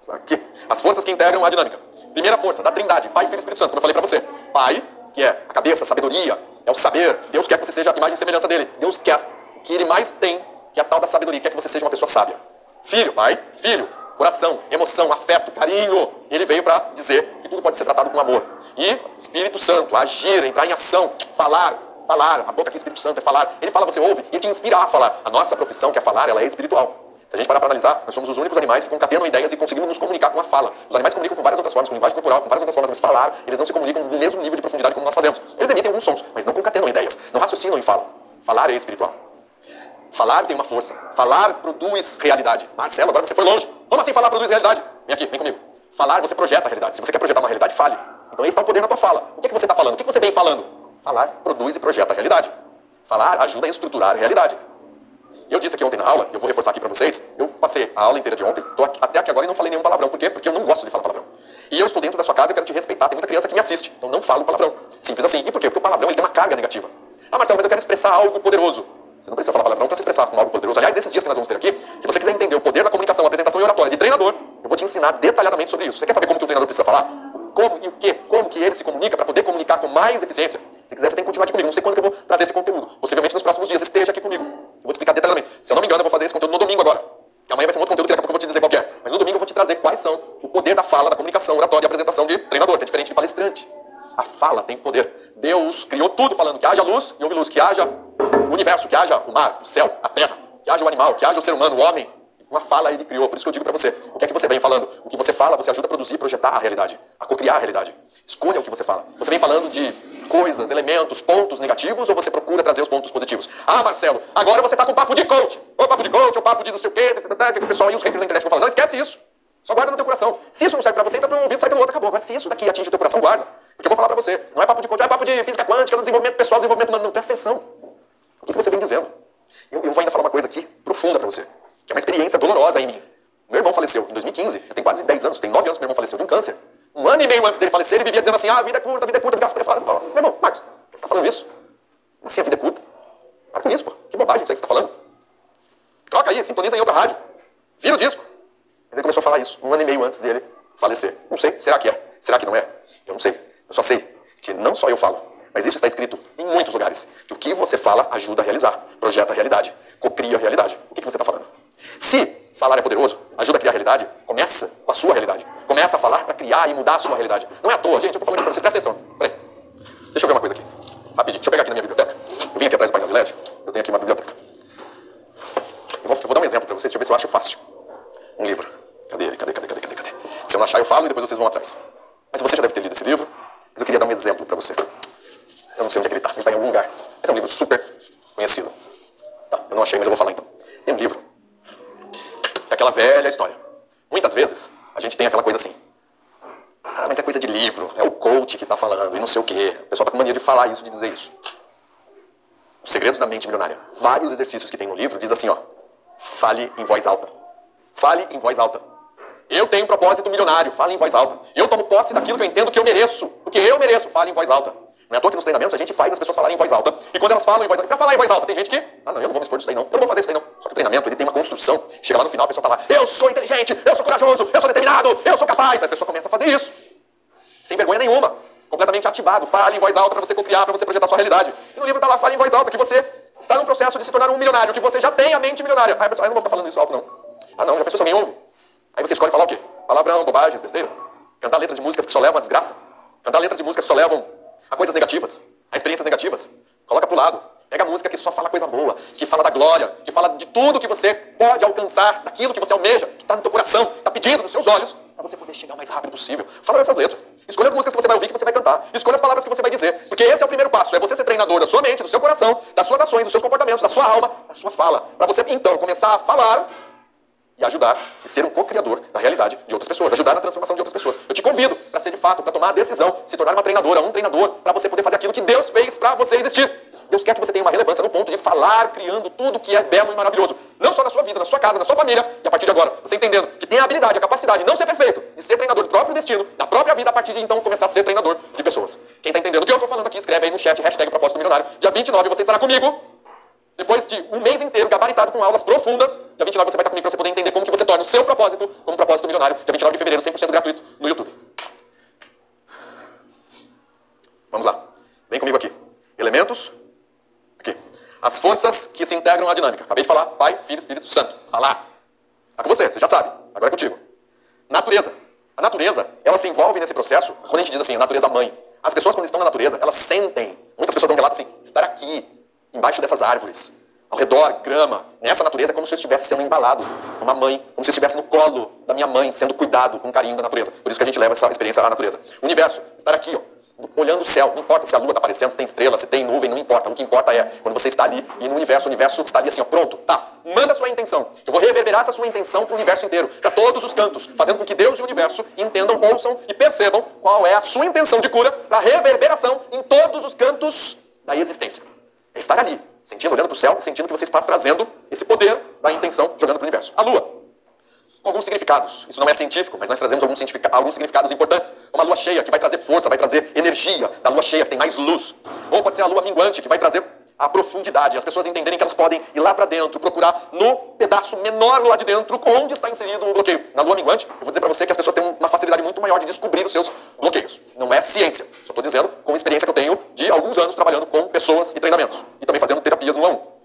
Aqui. As forças que integram a dinâmica. Primeira força, da Trindade, Pai, Filho e Espírito Santo, como eu falei para você. Pai, que é a cabeça, a sabedoria, é o saber. Deus quer que você seja a imagem e semelhança dele. Deus quer o que ele mais tem, que é a tal da sabedoria, quer que você seja uma pessoa sábia. Filho, Pai, Filho, coração, emoção, afeto, carinho. E ele veio para dizer que tudo pode ser tratado com amor. E Espírito Santo, agir, entrar em ação, falar. A boca aqui, Espírito Santo, é falar. Ele fala, você ouve, e ele te inspira a falar. A nossa profissão, que é falar, ela é espiritual. Se a gente parar para analisar, nós somos os únicos animais que concatenam ideias e conseguimos nos comunicar com a fala. Os animais comunicam com várias outras formas, com linguagem corporal, com várias outras formas, mas falar, eles não se comunicam no mesmo nível de profundidade como nós fazemos. Eles emitem alguns sons, mas não concatenam ideias, não raciocinam em fala. Falar é espiritual. Falar tem uma força. Falar produz realidade. Marcelo, agora você foi longe. Como assim falar produz realidade? Vem aqui, vem comigo. Falar, você projeta a realidade. Se você quer projetar uma realidade, fale. Então aí está o poder na tua fala. O que você está falando? O que você vem falando? Falar produz e projeta a realidade. Falar ajuda a estruturar a realidade. Eu disse aqui ontem na aula, eu vou reforçar aqui para vocês, eu passei a aula inteira de ontem, tô até aqui agora e não falei nenhum palavrão. Por quê? Porque eu não gosto de falar palavrão. E eu estou dentro da sua casa e eu quero te respeitar. Tem muita criança que me assiste, então não falo palavrão. Simples assim. E por quê? Porque o palavrão ele tem uma carga negativa. Ah, Marcelo, mas eu quero expressar algo poderoso. Você não precisa falar palavrão para se expressar com algo poderoso. Aliás, nesses dias que nós vamos ter aqui, se você quiser entender o poder da comunicação, apresentação e oratória de treinador, eu vou te ensinar detalhadamente sobre isso. Você quer saber como que o treinador precisa falar? Como e o quê? Como que ele se comunica para poder comunicar com mais eficiência? Se quiser, você tem que continuar aqui comigo. Não sei quando que eu vou trazer esse conteúdo. Possivelmente nos próximos dias. Esteja aqui comigo. Eu vou te explicar detalhadamente. Se eu não me engano, eu vou fazer esse conteúdo no domingo agora. E amanhã vai ser um outro conteúdo que daqui a pouco eu vou te dizer qual que é. Mas no domingo eu vou te trazer quais são o poder da fala, da comunicação, oratória e apresentação de treinador, que é diferente de palestrante. A fala tem poder. Deus criou tudo falando que haja luz e houve luz, que haja o universo, que haja o mar, o céu, a terra, que haja o animal, que haja o ser humano, o homem. Uma fala ele criou. Por isso que eu digo para você, o que é que você vem falando? O que você fala, você ajuda a produzir, projetar a realidade, a cocriar a realidade. Escolha o que você fala. Você vem falando de coisas, elementos, pontos negativos ou você procura trazer os pontos positivos? Ah, Marcelo, agora você tá com papo de coach. Ou papo de coach, ou papo de não sei o quê, que o pessoal e os haters da internet vão falando. Não, esquece isso. Só guarda no teu coração. Se isso não serve pra você, entra pra um ouvido, sai pelo outro, acabou. Agora, se isso daqui atinge o teu coração, guarda. Porque eu vou falar pra você. Não é papo de coach, é papo de física quântica, desenvolvimento pessoal, desenvolvimento humano. Não, presta atenção. O que você vem dizendo? Eu vou ainda falar uma coisa aqui profunda pra você, que é uma experiência dolorosa em mim. Meu irmão faleceu em 2015. Eu tenho quase 10 anos, tem 9 anos que meu irmão faleceu de um câncer. 1 ano e meio antes dele falecer, ele vivia dizendo assim, ah, a vida é curta, a vida é curta. Eu falava, meu irmão, Marcos, você tá falando isso? Assim, a vida é curta? Para com isso, pô. Que bobagem isso aí que você tá falando. Troca aí, sintoniza em outra rádio. Vira o disco. Mas ele começou a falar isso 1 ano e meio antes dele falecer. Não sei, será que é? Será que não é? Eu não sei. Eu só sei que não só eu falo, mas isso está escrito em muitos lugares. Que o que você fala ajuda a realizar, projeta a realidade, cocria a realidade. O que você está falando? Se falar é poderoso, ajuda a criar a realidade, começa com a sua realidade. Começa a falar para criar e mudar a sua realidade. Não é à toa, gente, eu tô falando aqui para vocês, presta atenção. Peraí, deixa eu ver uma coisa aqui. Rapidinho, deixa eu pegar aqui na minha biblioteca. Eu vim aqui atrás do painel de LED, eu tenho aqui uma biblioteca. Eu vou dar um exemplo para vocês, deixa eu ver se eu acho fácil. Um livro. Cadê ele? Cadê? Se eu não achar, eu falo e depois vocês vão atrás. Mas você já deve ter lido esse livro, mas eu queria dar um exemplo para você. Eu não sei onde é que ele está em algum lugar. Mas é um livro super conhecido. Tá, eu não achei, mas eu vou falar então. Tem um livro. É aquela velha história. Muitas vezes, a gente tem aquela coisa assim. Ah, mas é coisa de livro. É o coach que está falando e não sei o quê. O pessoal está com mania de falar isso, de dizer isso. Os Segredos da Mente Milionária. Vários exercícios que tem no livro diz assim, ó. Fale em voz alta. Fale em voz alta. Eu tenho um propósito milionário. Fale em voz alta. Eu tomo posse daquilo que eu entendo que eu mereço. Porque eu mereço. Fale em voz alta. Não é à toa que nos treinamentos a gente faz as pessoas falarem em voz alta. E quando elas falam em voz alta, pra falar em voz alta, tem gente que, ah não, eu não vou me expor disso daí não. Eu não vou fazer isso daí não. Só que o treinamento, ele tem uma construção. Chega lá no final, a pessoa tá lá, eu sou inteligente, eu sou corajoso, eu sou determinado, eu sou capaz. Aí a pessoa começa a fazer isso. Sem vergonha nenhuma. Completamente ativado. Fale em voz alta pra você cocriar, pra você projetar sua realidade. E no livro tá lá, fale em voz alta, que você está num processo de se tornar um milionário, que você já tem a mente milionária. Aí a pessoa, eu não vou ficar falando isso alto não. Ah não, já pensou se alguém ouve? Aí você escolhe falar o quê? Palavrão, bobagens, besteira. Cantar letras de músicas que só levam a desgraça. Cantar letras de músicas que só levam a coisas negativas, a experiências negativas. Coloca pro lado. Pega a música que só fala coisa boa, que fala da glória, que fala de tudo que você pode alcançar, daquilo que você almeja, que está no teu coração, está pedindo nos seus olhos, para você poder chegar o mais rápido possível. Fala essas letras. Escolha as músicas que você vai ouvir, que você vai cantar. Escolha as palavras que você vai dizer. Porque esse é o primeiro passo. É você ser treinador da sua mente, do seu coração, das suas ações, dos seus comportamentos, da sua alma, da sua fala. Para você, então, começar a falar e ajudar e ser um co-criador da realidade de outras pessoas, ajudar na transformação de outras pessoas. Eu te convido para ser de fato, para tomar a decisão, se tornar uma treinadora, um treinador, para você poder fazer aquilo que Deus fez para você existir. Deus quer que você tenha uma relevância no ponto de falar, criando tudo que é belo e maravilhoso. Não só na sua vida, na sua casa, na sua família, e a partir de agora, você entendendo que tem a habilidade, a capacidade, não ser perfeito, de ser treinador do próprio destino, da própria vida, a partir de então começar a ser treinador de pessoas. Quem está entendendo o que eu estou falando aqui, escreve aí no chat, #propósito milionário. Dia 29 você estará comigo. Depois de um mês inteiro gabaritado com aulas profundas, dia 29 você vai estar comigo para você poder entender como que você torna o seu propósito como um propósito milionário. Dia 29 de fevereiro, 100% gratuito no YouTube. Vamos lá. Vem comigo aqui. Elementos. Aqui. As forças que se integram à dinâmica. Acabei de falar Pai, Filho, Espírito Santo. Falar. Tá com você já sabe. Agora é contigo. Natureza. A natureza, ela se envolve nesse processo, quando a gente diz assim, a natureza mãe. As pessoas, quando estão na natureza, elas sentem. Muitas pessoas vão relatar assim, estar aqui, embaixo dessas árvores, ao redor, grama. Nessa natureza é como se eu estivesse sendo embalado. Uma mãe, como se eu estivesse no colo da minha mãe, sendo cuidado com carinho da natureza. Por isso que a gente leva essa experiência à natureza. O universo, estar aqui, ó, olhando o céu. Não importa se a lua está aparecendo, se tem estrela, se tem nuvem, não importa. O que importa é quando você está ali e no universo, o universo está ali assim, ó, pronto, tá. Manda a sua intenção. Eu vou reverberar essa sua intenção para o universo inteiro, para todos os cantos, fazendo com que Deus e o universo entendam, ouçam e percebam qual é a sua intenção de cura para reverberação em todos os cantos da existência. É estar ali, sentindo, olhando para o céu, sentindo que você está trazendo esse poder da intenção, jogando para o universo. A lua, com alguns significados. Isso não é científico, mas nós trazemos alguns significados importantes. Como a lua cheia, que vai trazer força, vai trazer energia da lua cheia, que tem mais luz. Ou pode ser a lua minguante, que vai trazer a profundidade. As pessoas entenderem que elas podem ir lá para dentro, procurar no pedaço menor lá de dentro, onde está inserido o bloqueio. Na lua minguante, eu vou dizer para você que as pessoas têm uma facilidade muito maior de descobrir os seus bloqueios. Não é ciência. Só estou dizendo com experiência que eu tenho de alguns anos trabalhando com pessoas e treinamentos. E também fazendo terapias 1 a 1.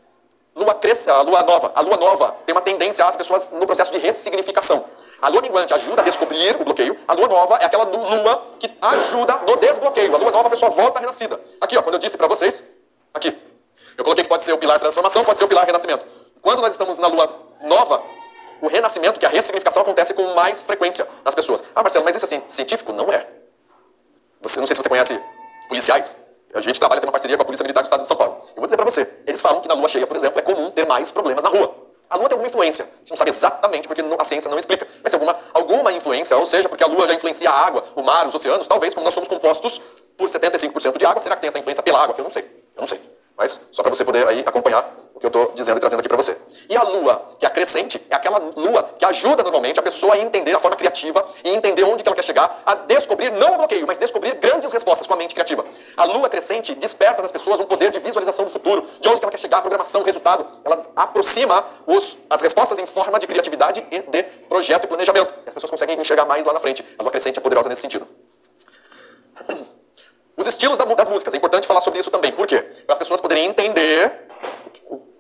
A lua nova. A lua nova tem uma tendência às pessoas no processo de ressignificação. A lua minguante ajuda a descobrir o bloqueio. A lua nova é aquela lua que ajuda no desbloqueio. A lua nova a pessoa volta renascida. Aqui, ó, quando eu disse para vocês, aqui, eu coloquei que pode ser o pilar transformação, pode ser o pilar renascimento. Quando nós estamos na lua nova, o renascimento, que é a ressignificação, acontece com mais frequência nas pessoas. Ah, Marcelo, mas isso é científico? Não é. Não sei se você conhece policiais. A gente trabalha, tem uma parceria com a Polícia Militar do Estado de São Paulo. Eu vou dizer pra você, eles falam que na lua cheia, por exemplo, é comum ter mais problemas na rua. A lua tem alguma influência. A gente não sabe exatamente porque a ciência não explica. Mas tem alguma influência, ou seja, porque a lua já influencia a água, o mar, os oceanos, talvez, como nós somos compostos por 75% de água, será que tem essa influência pela água? Eu não sei. Mas só para você poder aí acompanhar o que eu estou dizendo e trazendo aqui para você. E a lua, que é a crescente, é aquela lua que ajuda normalmente a pessoa a entender a forma criativa e entender onde que ela quer chegar, a descobrir, não o bloqueio, mas descobrir grandes respostas com a mente criativa. A lua crescente desperta nas pessoas um poder de visualização do futuro, de onde que ela quer chegar, programação, resultado. Ela aproxima as respostas em forma de criatividade e de projeto e planejamento. E as pessoas conseguem enxergar mais lá na frente. A lua crescente é poderosa nesse sentido. Os estilos das músicas, é importante falar sobre isso também. Por quê? Para as pessoas poderem entender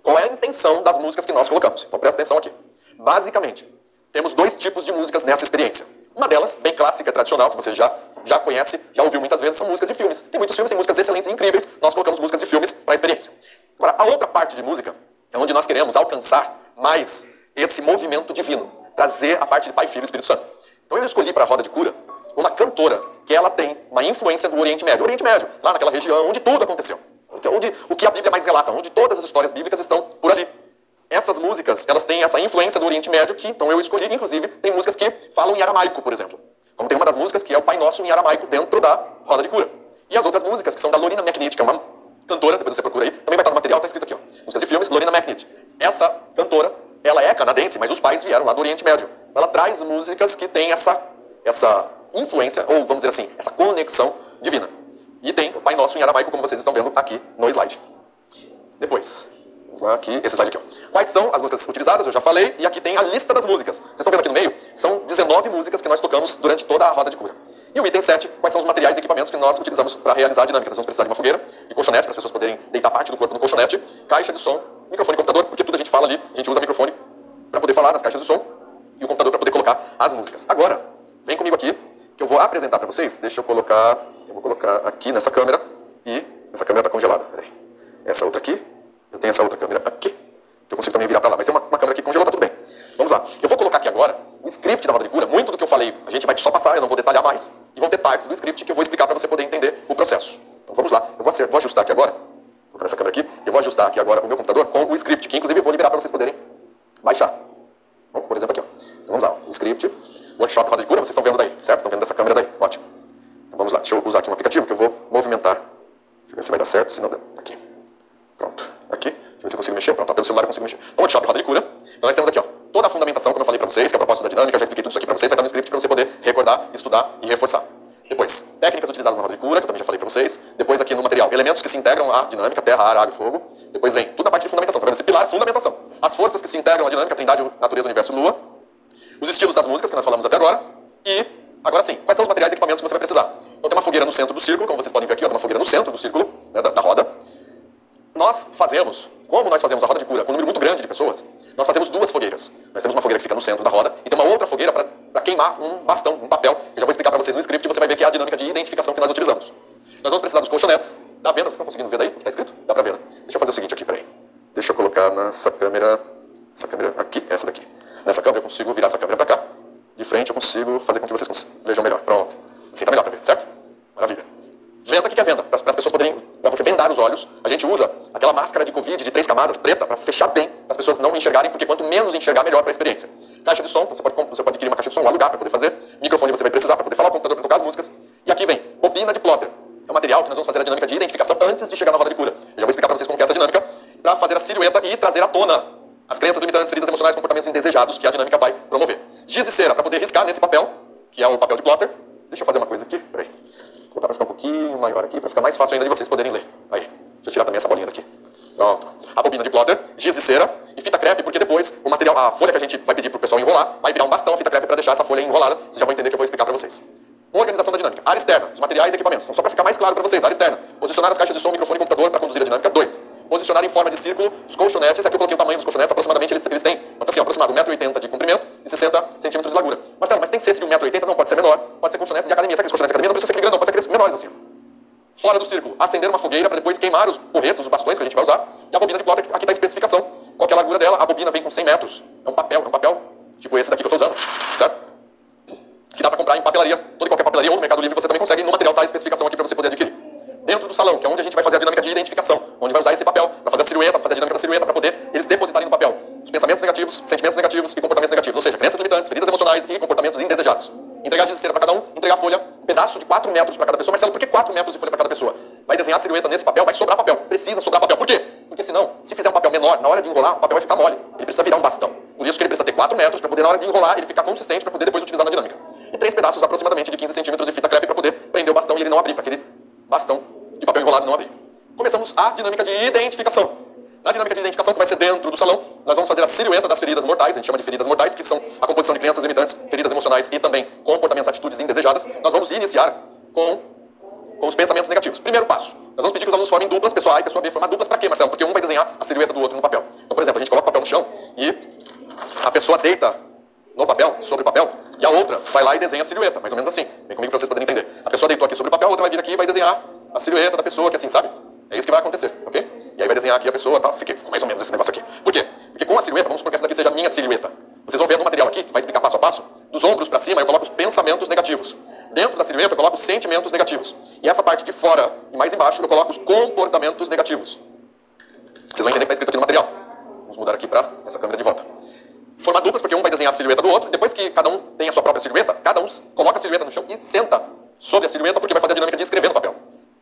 qual é a intenção das músicas que nós colocamos. Então presta atenção aqui. Basicamente, temos 2 tipos de músicas nessa experiência. Uma delas, bem clássica, tradicional, que você já conhece, já ouviu muitas vezes, são músicas de filmes. Tem muitos filmes, tem músicas excelentes e incríveis. Nós colocamos músicas de filmes para a experiência. Agora, a outra parte de música é onde nós queremos alcançar mais esse movimento divino. Trazer a parte de Pai, Filho e Espírito Santo. Então eu escolhi para a Roda de Cura uma cantora que ela tem uma influência do Oriente Médio. Oriente Médio, lá naquela região onde tudo aconteceu. O que a Bíblia mais relata, onde todas as histórias bíblicas estão por ali. Essas músicas, elas têm essa influência do Oriente Médio que, então eu escolhi, inclusive, tem músicas que falam em aramaico, por exemplo. Como tem uma das músicas que é o Pai Nosso em aramaico dentro da Roda de Cura. E as outras músicas que são da Lorena McNitt, que é uma cantora, depois você procura aí, também vai estar no material, está escrito aqui, ó. Músicas de filmes, Lorena McNitt. Essa cantora, ela é canadense, mas os pais vieram lá do Oriente Médio. Ela traz músicas que têm essa influência, ou vamos dizer assim, essa conexão divina. E tem o Pai Nosso em aramaico, como vocês estão vendo aqui no slide. Depois, aqui, esse slide aqui, ó. Quais são as músicas utilizadas? Eu já falei, e aqui tem a lista das músicas. Vocês estão vendo aqui no meio? São 19 músicas que nós tocamos durante toda a Roda de Cura. E o item 7, quais são os materiais e equipamentos que nós utilizamos para realizar a dinâmica. Nós vamos precisar de uma fogueira, de colchonete, para as pessoas poderem deitar parte do corpo no colchonete, caixa de som, microfone e computador, porque tudo a gente fala ali, a gente usa microfone para poder falar nas caixas de som, e o computador para poder colocar as músicas. Agora, vem comigo aqui, que eu vou apresentar para vocês. Deixa eu vou colocar aqui nessa câmera, e essa câmera está congelada. Peraí. Essa outra aqui, eu tenho essa outra câmera aqui, que eu consigo também virar para lá, mas tem uma câmera aqui que congelou, tá tudo bem. Vamos lá. Eu vou colocar aqui agora o script da Roda de Cura. Muito do que eu falei, a gente vai só passar, eu não vou detalhar mais, e vão ter partes do script que eu vou explicar para você poder entender o processo. Então vamos lá. Eu vou ajustar aqui agora, vou colocar essa câmera aqui, eu vou ajustar aqui agora o meu computador com o script, que inclusive eu vou liberar para vocês poderem baixar. Bom, por exemplo aqui, ó. Então vamos lá, o script, Workshop Roda de Cura, vocês estão vendo daí, certo? Estão vendo dessa câmera daí, ótimo. Então vamos lá, deixa eu usar aqui um aplicativo que eu vou movimentar. Deixa eu ver se vai dar certo, se não der. Aqui. Pronto. Aqui. Deixa eu ver se eu consigo mexer. Pronto, pelo celular eu consigo mexer. Então, Workshop Roda de Cura. Então nós temos aqui, ó, toda a fundamentação, como eu falei para vocês, que é a proposta da dinâmica, eu já expliquei tudo isso aqui para vocês, vai estar no script para você poder recordar, estudar e reforçar. Depois, técnicas utilizadas na Roda de Cura, que eu também já falei para vocês. Depois aqui no material, elementos que se integram à dinâmica, terra, ar, água e fogo. Depois vem tudo a parte de fundamentação, tá vendo esse pilar? Fundamentação. As forças que se integram à dinâmica, trindade, natureza, universo, lua. Os estilos das músicas que nós falamos até agora. E, agora sim, quais são os materiais e equipamentos que você vai precisar? Então tem uma fogueira no centro do círculo, como vocês podem ver aqui, ó, tem uma fogueira no centro do círculo, né, da roda. Nós fazemos, como nós fazemos a Roda de Cura com um número muito grande de pessoas, nós fazemos 2 fogueiras. Nós temos uma fogueira que fica no centro da roda e tem uma outra fogueira para para queimar um bastão, um papel. Eu já vou explicar para vocês no script e você vai ver que é a dinâmica de identificação que nós utilizamos. Nós vamos precisar dos colchonetes, da venda. Vocês estão conseguindo ver daí? Está escrito? Dá para ver, né? Deixa eu fazer o seguinte aqui, peraí. Deixa eu colocar nessa câmera aqui, essa daqui. Nessa câmera eu consigo virar essa câmera para cá. De frente eu consigo fazer com que vocês vejam melhor. Pronto. Assim tá melhor para ver, certo? Maravilha. Venda, o que é venda? Para as pessoas poderem, para você vendar os olhos, a gente usa aquela máscara de Covid de 3 camadas preta para fechar bem, para as pessoas não enxergarem, porque quanto menos enxergar, melhor para a experiência. Caixa de som, você pode adquirir uma caixa de som, alugar para poder fazer. Microfone você vai precisar para poder falar, computador para tocar as músicas. E aqui vem bobina de plotter. É um material que nós vamos fazer a dinâmica de identificação antes de chegar na roda de cura. Eu já vou explicar para vocês como que é essa dinâmica, para fazer a silhueta e trazer à tona as crenças limitantes, feridas emocionais, comportamentos indesejados que a dinâmica vai promover. Giz e cera para poder riscar nesse papel, que é o papel de plotter. Deixa eu fazer uma coisa aqui, peraí. Vou botar para ficar um pouquinho maior aqui, para ficar mais fácil ainda de vocês poderem ler. Aí, deixa eu tirar também essa bolinha daqui. Pronto. A bobina de plotter, giz e cera e fita crepe, porque depois o material, a folha que a gente vai pedir para o pessoal enrolar, vai virar um bastão, a fita crepe para deixar essa folha enrolada. Vocês já vão entender que eu vou explicar para vocês. Organização da dinâmica. Área externa, os materiais e equipamentos. Então, só para ficar mais claro para vocês, área externa. Posicionar as caixas de som, microfone e computador para conduzir a dinâmica. 2. Posicionar em forma de círculo os colchonetes. Aqui eu coloquei o tamanho dos colchonetes, aproximadamente eles têm, assim, aproximado 1,80 m de comprimento e 60 cm de largura. Marcelo, mas tem que ser esse de 1,80 m, não pode ser menor. Pode ser colchonetes de academia. Sabe aqueles colchonetes de academia? Não precisa ser aquele grandão, pode ser aqueles menores assim. Fora do círculo, acender uma fogueira para depois queimar os porretes, os bastões que a gente vai usar. E a bobina de plotter, aqui está a especificação. Qual que é a largura dela? A bobina vem com 100 metros. É um papel tipo esse daqui que eu estou usando, certo? Que dá para comprar em papelaria, toda e qualquer papelaria ou no Mercado Livre você também consegue. No material está a especificação aqui para você poder adquirir. Dentro do salão, que é onde a gente vai fazer a dinâmica de identificação, onde vai usar esse papel para fazer a silhueta, para fazer a dinâmica da silhueta, para poder eles depositarem no papel os pensamentos negativos, sentimentos negativos e comportamentos negativos, ou seja, crenças limitantes, feridas emocionais e comportamentos indesejados. Entregar giz de cera para cada um, entregar a folha, um pedaço de 4 metros para cada pessoa. Marcelo, por que 4 metros de folha para cada pessoa? Vai desenhar a silhueta nesse papel, vai sobrar papel. Precisa sobrar papel. Por quê? Porque senão, se fizer um papel menor, na hora de enrolar, o papel vai ficar mole. Ele precisa virar um bastão. Por isso que ele precisa ter 4 metros para poder, na hora de enrolar, ele ficar consistente para poder depois utilizar na dinâmica. E 3 pedaços aproximadamente de 15 centímetros de fita crepe para poder prender o bastão e ele não abrir, para aquele bastão de papel enrolado não abrir. Começamos a dinâmica de identificação. Na dinâmica de identificação, que vai ser dentro do salão, nós vamos fazer a silhueta das feridas mortais, a gente chama de feridas mortais, que são a composição de crenças limitantes, feridas emocionais e também comportamentos, atitudes indesejadas. Nós vamos iniciar com os pensamentos negativos. Primeiro passo, nós vamos pedir que os alunos formem duplas, pessoa A e pessoa B. Formar duplas para quê, Marcelo? Porque um vai desenhar a silhueta do outro no papel. Então, por exemplo, a gente coloca o papel no chão e a pessoa deita no papel, sobre o papel, e a outra vai lá e desenha a silhueta, mais ou menos assim. Vem comigo para vocês poderem entender. A pessoa deitou aqui sobre o papel, a outra vai vir aqui e vai desenhar a silhueta da pessoa, que assim, sabe? É isso que vai acontecer, ok? E aí vai desenhar aqui a pessoa, tá? Ficou mais ou menos esse negócio aqui. Por quê? Porque com a silhueta, vamos supor que essa daqui seja a minha silhueta. Vocês vão ver no material aqui, que vai explicar passo a passo, dos ombros para cima eu coloco os pensamentos negativos. Dentro da silhueta eu coloco os sentimentos negativos. E essa parte de fora e mais embaixo eu coloco os comportamentos negativos. Vocês vão entender que está escrito aqui no material. Vamos mudar aqui para essa câmera de volta. Formar duplas, porque um vai desenhar a silhueta do outro. Depois que cada um tem a sua própria silhueta, cada um coloca a silhueta no chão e senta sobre a silhueta, porque vai fazer a dinâmica de escrever no papel.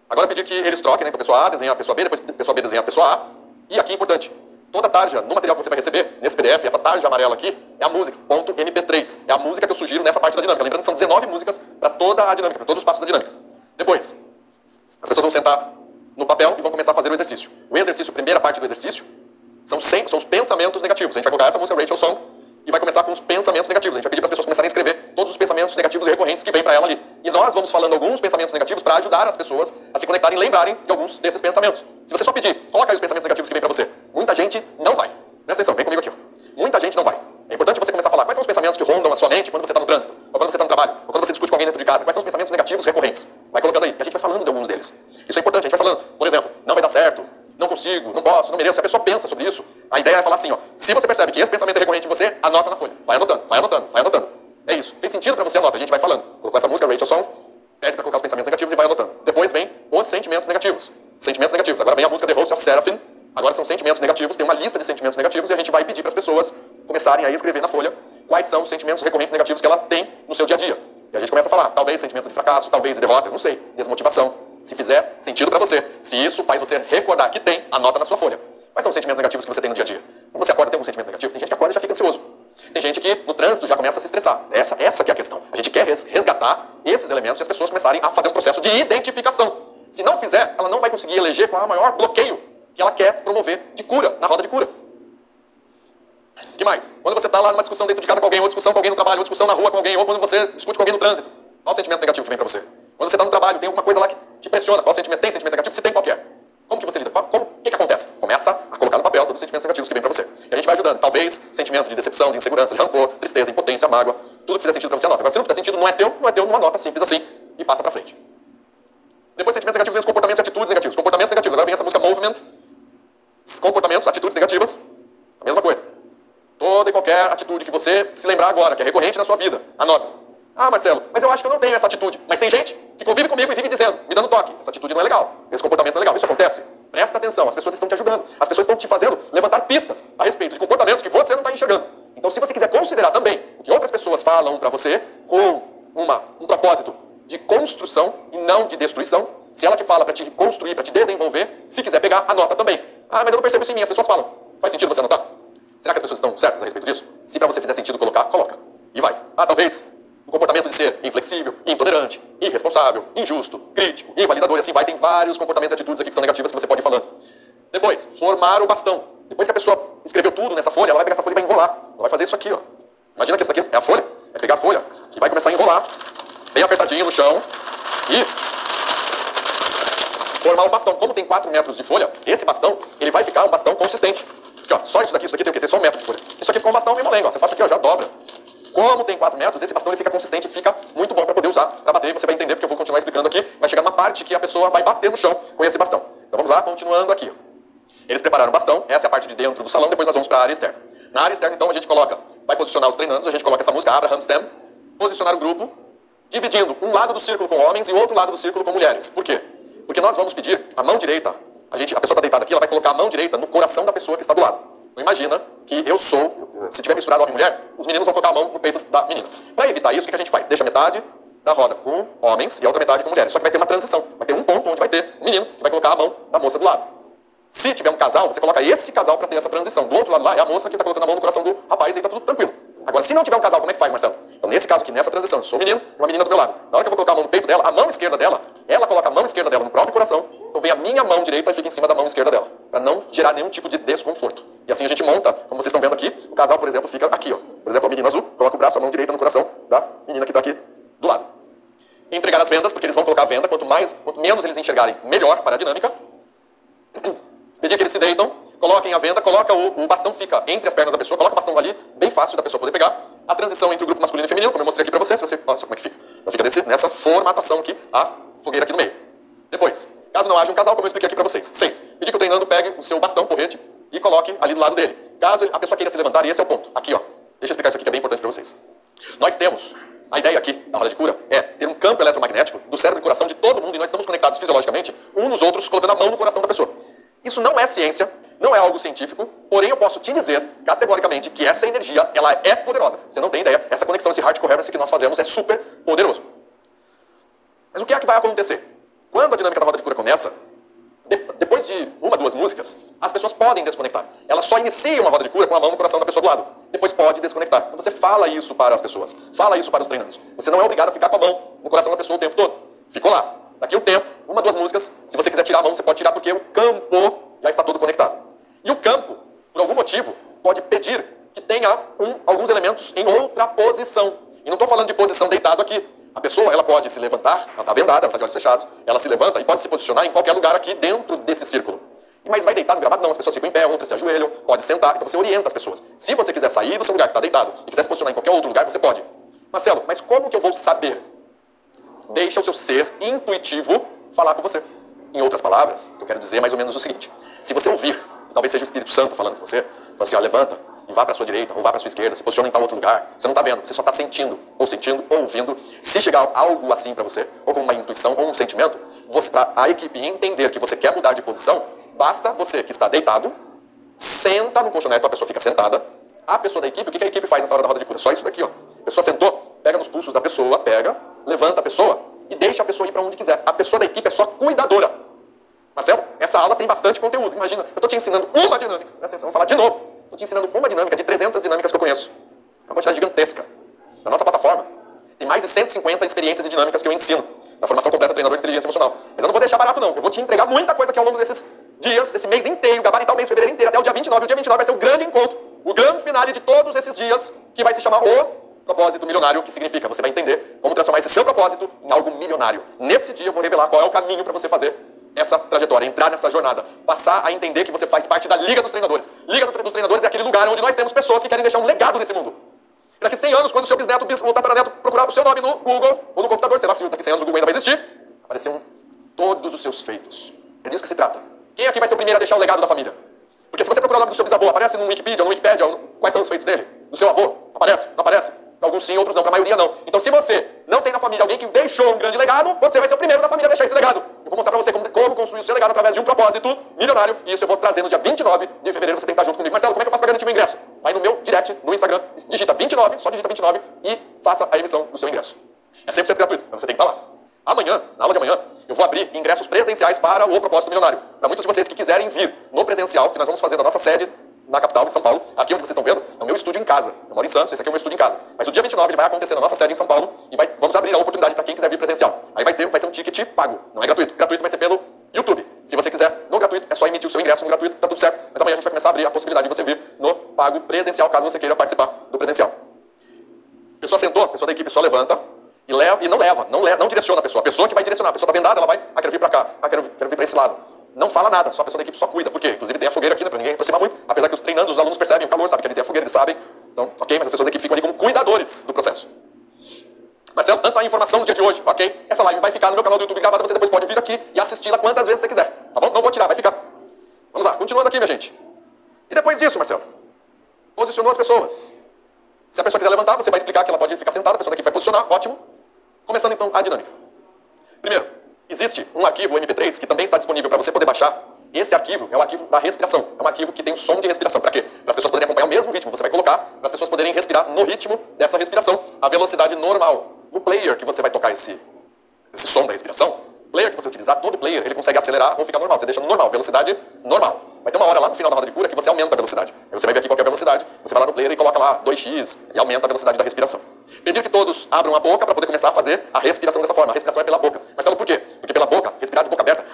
Agora eu pedi que eles troquem, né, para a pessoa A desenhar a pessoa B, depois a pessoa B desenhar a pessoa A. E aqui é importante, toda tarja no material que você vai receber, nesse PDF, essa tarja amarela aqui, é a música, .mp3. É a música que eu sugiro nessa parte da dinâmica. Lembrando que são 19 músicas para toda a dinâmica, para todos os passos da dinâmica. Depois, as pessoas vão sentar no papel e vão começar a fazer o exercício. O exercício, a primeira parte do exercício, são os pensamentos negativos. A gente vai colocar essa música, Rachel Song, e vai começar com os pensamentos negativos. A gente vai pedir para as pessoas começarem a escrever todos os pensamentos negativos e recorrentes que vêm para ela ali. E nós vamos falando alguns pensamentos negativos para ajudar as pessoas a se conectarem e lembrarem de alguns desses pensamentos. Se você só pedir, coloca aí os pensamentos negativos que vêm para você. Muita gente não vai. Presta atenção, vem comigo aqui. Ó. Muita gente não vai. É importante você começar a falar quais são os pensamentos que rondam a sua mente quando você está no trânsito, ou quando você está no trabalho, ou quando você discute com alguém dentro de casa. Quais são os pensamentos negativos recorrentes? Vai colocando aí. A gente vai falando de alguns deles. Isso é importante. A gente vai falando, por exemplo, não vai dar certo, não consigo, não posso, não mereço. Se a pessoa pensa sobre isso, a ideia é falar assim, ó. Se você percebe que esse pensamento é recorrente em você, anota na folha. Vai anotando, vai anotando, vai anotando. É isso. Fez sentido para você, anota. A gente vai falando. Colocou essa música, Rachel Song, pede para colocar os pensamentos negativos e vai anotando. Depois vem os sentimentos negativos. Sentimentos negativos. Agora vem a música The Host of Seraphim. Agora são sentimentos negativos. Tem uma lista de sentimentos negativos e a gente vai pedir para as pessoas começarem a escrever na folha quais são os sentimentos recorrentes negativos que ela tem no seu dia a dia. E a gente começa a falar, talvez sentimento de fracasso, talvez de derrota, não sei, desmotivação. Se fizer sentido para você, se isso faz você recordar que tem, anota na sua folha. Quais são os sentimentos negativos que você tem no dia a dia? Quando você acorda e tem algum sentimento negativo, tem gente que acorda e já fica ansioso. Tem gente que no trânsito já começa a se estressar. Essa que é a questão. A gente quer resgatar esses elementos e as pessoas começarem a fazer um processo de identificação. Se não fizer, ela não vai conseguir eleger qual é o maior bloqueio que ela quer promover de cura, na roda de cura. O que mais? Quando você está lá numa discussão dentro de casa com alguém, ou discussão com alguém no trabalho, ou discussão na rua com alguém, ou quando você discute com alguém no trânsito, qual o sentimento negativo que vem para você? Quando você está no trabalho, tem alguma coisa lá que te pressiona, qual sentimento? Tem sentimento negativo? Se tem, qual que é? Como que você lida? O que acontece? Começa a colocar no papel todos os sentimentos negativos que vem para você. E a gente vai ajudando. Talvez sentimento de decepção, de insegurança, de rancor, tristeza, impotência, mágoa. Tudo que fizer sentido pra você, anota. Agora, se não fizer sentido, não é teu, não anota, simples assim, e passa pra frente. Depois, sentimentos negativos, vem os comportamentos e atitudes negativos. Comportamentos negativos, agora vem essa música Movement. Comportamentos, atitudes negativas, a mesma coisa. Toda e qualquer atitude que você se lembrar agora, que é recorrente na sua vida, anota. Ah, Marcelo, mas eu acho que eu não tenho essa atitude. Mas tem gente que convive comigo e vive dizendo, me dando toque. Essa atitude não é legal, esse comportamento não é legal. Isso acontece? Presta atenção, as pessoas estão te ajudando. As pessoas estão te fazendo levantar pistas a respeito de comportamentos que você não está enxergando. Então, se você quiser considerar também o que outras pessoas falam para você com um propósito de construção e não de destruição, se ela te fala para te construir, para te desenvolver, se quiser pegar, anota também. Ah, mas eu não percebo isso em mim, as pessoas falam. Faz sentido você anotar? Será que as pessoas estão certas a respeito disso? Se para você fizer sentido colocar, coloca. E vai. Ah, talvez o comportamento de ser inflexível, intolerante, irresponsável, injusto, crítico, invalidador, e assim vai. Tem vários comportamentos e atitudes aqui que são negativas que você pode ir falando. Depois, formar o bastão. Depois que a pessoa escreveu tudo nessa folha, ela vai pegar essa folha e vai enrolar. Ela vai fazer isso aqui, ó. Imagina que essa aqui é a folha. É pegar a folha e vai começar a enrolar, bem apertadinho no chão, e formar um bastão. Como tem 4 metros de folha, esse bastão, ele vai ficar um bastão consistente. Aqui, ó, só isso daqui tem que ter só 1 metro de folha. Isso aqui ficou um bastão meio molengo, ó. Você faz aqui, ó, já dobra. Como tem 4 metros, esse bastão ele fica consistente, fica muito bom para poder usar, para bater. Você vai entender, porque eu vou continuar explicando aqui. Vai chegar numa parte que a pessoa vai bater no chão com esse bastão. Então vamos lá, continuando aqui, ó. Eles prepararam o bastão, essa é a parte de dentro do salão, depois nós vamos para a área externa. Na área externa, então, a gente coloca, vai posicionar os treinandos, a gente coloca essa música, Abraham Stem, posicionar o grupo, dividindo um lado do círculo com homens e o outro lado do círculo com mulheres. Por quê? Porque nós vamos pedir a mão direita, a pessoa está deitada aqui, ela vai colocar a mão direita no coração da pessoa que está do lado. Então imagina que eu sou, se tiver misturado homem e mulher, os meninos vão colocar a mão no peito da menina. Para evitar isso, o que a gente faz? Deixa metade da roda com homens e a outra metade com mulheres. Só que vai ter uma transição, vai ter um ponto onde vai ter um menino que vai colocar a mão da moça do lado. Se tiver um casal, você coloca esse casal para ter essa transição. Do outro lado lá é a moça que está colocando a mão no coração do rapaz e aí está tudo tranquilo. Agora, se não tiver um casal, como é que faz, Marcelo? Então, nesse caso aqui, nessa transição, eu sou um menino e uma menina do meu lado. Na hora que eu vou colocar a mão no peito dela, a mão esquerda dela, ela coloca a mão esquerda dela no próprio coração, então vem a minha mão direita e fica em cima da mão esquerda dela, para não gerar nenhum tipo de desconforto. E assim a gente monta, como vocês estão vendo aqui, o casal, por exemplo, fica aqui, ó. Por exemplo, a menina azul coloca o braço, a mão direita no coração da menina que está aqui do lado. Entregar as vendas, porque eles vão colocar a venda, quanto menos eles enxergarem, melhor para a dinâmica. Pedir que eles se deitam, coloquem a venda, coloca o bastão, fica entre as pernas da pessoa, coloca o bastão ali, bem fácil da pessoa poder pegar. A transição entre o grupo masculino e feminino, como eu mostrei aqui pra você, se você... Nossa, como é que fica? Então fica nessa formatação aqui, a fogueira aqui no meio. Depois, caso não haja um casal, como eu expliquei aqui pra vocês. 6. Pedir que o treinando pegue o seu bastão, porrete, e coloque ali do lado dele. Caso a pessoa queira se levantar, e esse é o ponto. Aqui, ó. Deixa eu explicar isso aqui que é bem importante pra vocês. Nós temos... A ideia aqui da roda de cura é ter um campo eletromagnético do cérebro e coração de todo mundo, e nós estamos conectados fisiologicamente, uns nos outros, colocando a mão no coração da pessoa. Isso não é ciência, não é algo científico, porém eu posso te dizer, categoricamente, que essa energia, ela é poderosa. Você não tem ideia, essa conexão, esse heart coherence que nós fazemos é super poderoso. Mas o que é que vai acontecer? Quando a dinâmica da roda de cura começa, depois de 1, 2 músicas, as pessoas podem desconectar. Elas só iniciam uma roda de cura com a mão no coração da pessoa do lado. Depois pode desconectar. Então você fala isso para as pessoas, fala isso para os treinandos. Você não é obrigado a ficar com a mão no coração da pessoa o tempo todo. Ficou lá. Daqui a um tempo, 1, 2 músicas, se você quiser tirar a mão, você pode tirar porque o campo já está todo conectado. E o campo, por algum motivo, pode pedir que tenha alguns elementos em outra posição. E não estou falando de posição deitado aqui. A pessoa, ela pode se levantar, ela está vendada, ela está de olhos fechados, ela se levanta e pode se posicionar em qualquer lugar aqui dentro desse círculo. Mas vai deitar no gramado? Não, as pessoas ficam em pé, outras se ajoelham, pode sentar, então você orienta as pessoas. Se você quiser sair do seu lugar que está deitado e quiser se posicionar em qualquer outro lugar, você pode. Marcelo, mas como que eu vou saber? Deixa o seu ser intuitivo falar com você. Em outras palavras, eu quero dizer mais ou menos o seguinte. Se você ouvir, talvez seja o Espírito Santo falando com você, fala assim, ó, levanta e vá para a sua direita, ou vá para a sua esquerda, se posiciona em tal outro lugar. Você não está vendo, você só está sentindo, ou ouvindo. Se chegar algo assim para você, ou como uma intuição, ou um sentimento, para a equipe entender que você quer mudar de posição, basta você que está deitado, senta no colchonete, a pessoa fica sentada. A pessoa da equipe, o que a equipe faz nessa hora da roda de cura? Só isso daqui, ó. A pessoa sentou, pega nos pulsos da pessoa, levanta a pessoa e deixa a pessoa ir para onde quiser. A pessoa da equipe é só cuidadora. Marcelo, essa aula tem bastante conteúdo. Imagina, eu estou te ensinando uma dinâmica. Presta atenção, vou falar de novo. Estou te ensinando uma dinâmica de 300 dinâmicas que eu conheço. Uma quantidade gigantesca. Na nossa plataforma, tem mais de 150 experiências e dinâmicas que eu ensino na formação completa treinador de inteligência emocional. Mas eu não vou deixar barato, não. Eu vou te entregar muita coisa aqui ao longo desses dias, desse mês inteiro, gabaritar o mês de fevereiro inteiro, até o dia 29. O dia 29 vai ser o grande encontro, o grande finale de todos esses dias, que vai se chamar o propósito milionário, que significa você vai entender como transformar esse seu propósito em algo milionário. Nesse dia eu vou revelar qual é o caminho para você fazer essa trajetória, entrar nessa jornada, passar a entender que você faz parte da Liga dos Treinadores. Liga dos Treinadores é aquele lugar onde nós temos pessoas que querem deixar um legado nesse mundo. E daqui 100 anos, quando o seu bisneto ou tataraneto procurar o seu nome no Google, ou no computador, sei lá se daqui 100 anos o Google ainda vai existir, aparecerão todos os seus feitos. É disso que se trata. Quem aqui vai ser o primeiro a deixar o legado da família? Porque se você procurar o nome do seu bisavô, aparece no Wikipedia, quais são os feitos dele? Do seu avô? Aparece? Não aparece? Para alguns sim, outros não, para a maioria não. Então se você não tem na família alguém que deixou um grande legado, você vai ser o primeiro da família a deixar esse legado. Eu vou mostrar para você como construir o seu legado através de um propósito milionário, e isso eu vou trazer no dia 29 de fevereiro, você tem que estar junto comigo. Marcelo, como é que eu faço para garantir meu ingresso? Vai no meu direct, no Instagram, digita 29, só digita 29 e faça a emissão do seu ingresso. É 100% gratuito, mas você tem que estar lá. Amanhã, na aula de amanhã, eu vou abrir ingressos presenciais para o propósito milionário. Para muitos de vocês que quiserem vir no presencial, que nós vamos fazer na nossa sede na capital, em São Paulo, aqui onde vocês estão vendo, é o meu estúdio em casa. Eu moro em Santos, esse aqui é o meu estúdio em casa. Mas o dia 29 ele vai acontecer na nossa sede em São Paulo e vamos abrir a oportunidade para quem quiser vir presencial. Aí vai ser um ticket pago, não é gratuito. Gratuito vai ser pelo YouTube. Se você quiser no gratuito, é só emitir o seu ingresso no gratuito, tá tudo certo. Mas amanhã a gente vai começar a abrir a possibilidade de você vir no pago presencial, caso você queira participar do presencial. A pessoa sentou, a pessoa da equipe só levanta e não direciona a pessoa. A pessoa que vai direcionar, a pessoa está vendada, ela vai, quero vir para cá, quero vir para esse lado. Não fala nada, só a pessoa da equipe só cuida. Por quê? Inclusive tem a fogueira aqui, né, para ninguém aproximar muito. Apesar que os treinandos, os alunos percebem o calor, sabem que ali tem a fogueira, eles sabem. Então, ok, mas as pessoas da equipe ficam ali como cuidadores do processo. Marcelo, tanto a informação do dia de hoje, ok? Essa live vai ficar no meu canal do YouTube gravada, você depois pode vir aqui e assisti-la quantas vezes você quiser, tá bom? Não vou tirar, vai ficar. Vamos lá, continuando aqui, minha gente. E depois disso, Marcelo, posicionou as pessoas. Se a pessoa quiser levantar, você vai explicar que ela pode ficar sentada, a pessoa daqui vai posicionar, ótimo. Começando então a dinâmica. Primeiro, existe um arquivo MP3 que também está disponível para você poder baixar. Esse arquivo é o arquivo da respiração. É um arquivo que tem um som de respiração. Para quê? Para as pessoas poderem acompanhar o mesmo ritmo. Você vai colocar para as pessoas poderem respirar no ritmo dessa respiração, a velocidade normal. No player que você vai tocar esse som da respiração, player que você utilizar, todo player, ele consegue acelerar ou ficar normal. Você deixa no normal, velocidade normal. Vai ter uma hora lá no final da roda de cura que você aumenta a velocidade. Aí você vai ver aqui qual é a velocidade, você vai lá no player e coloca lá 2x e aumenta a velocidade da respiração. Pedir que todos abram a boca para poder começar a fazer a respiração dessa forma. A respiração é pela boca. Mas sabe por quê? Porque pela boca, respirar de boca aberta,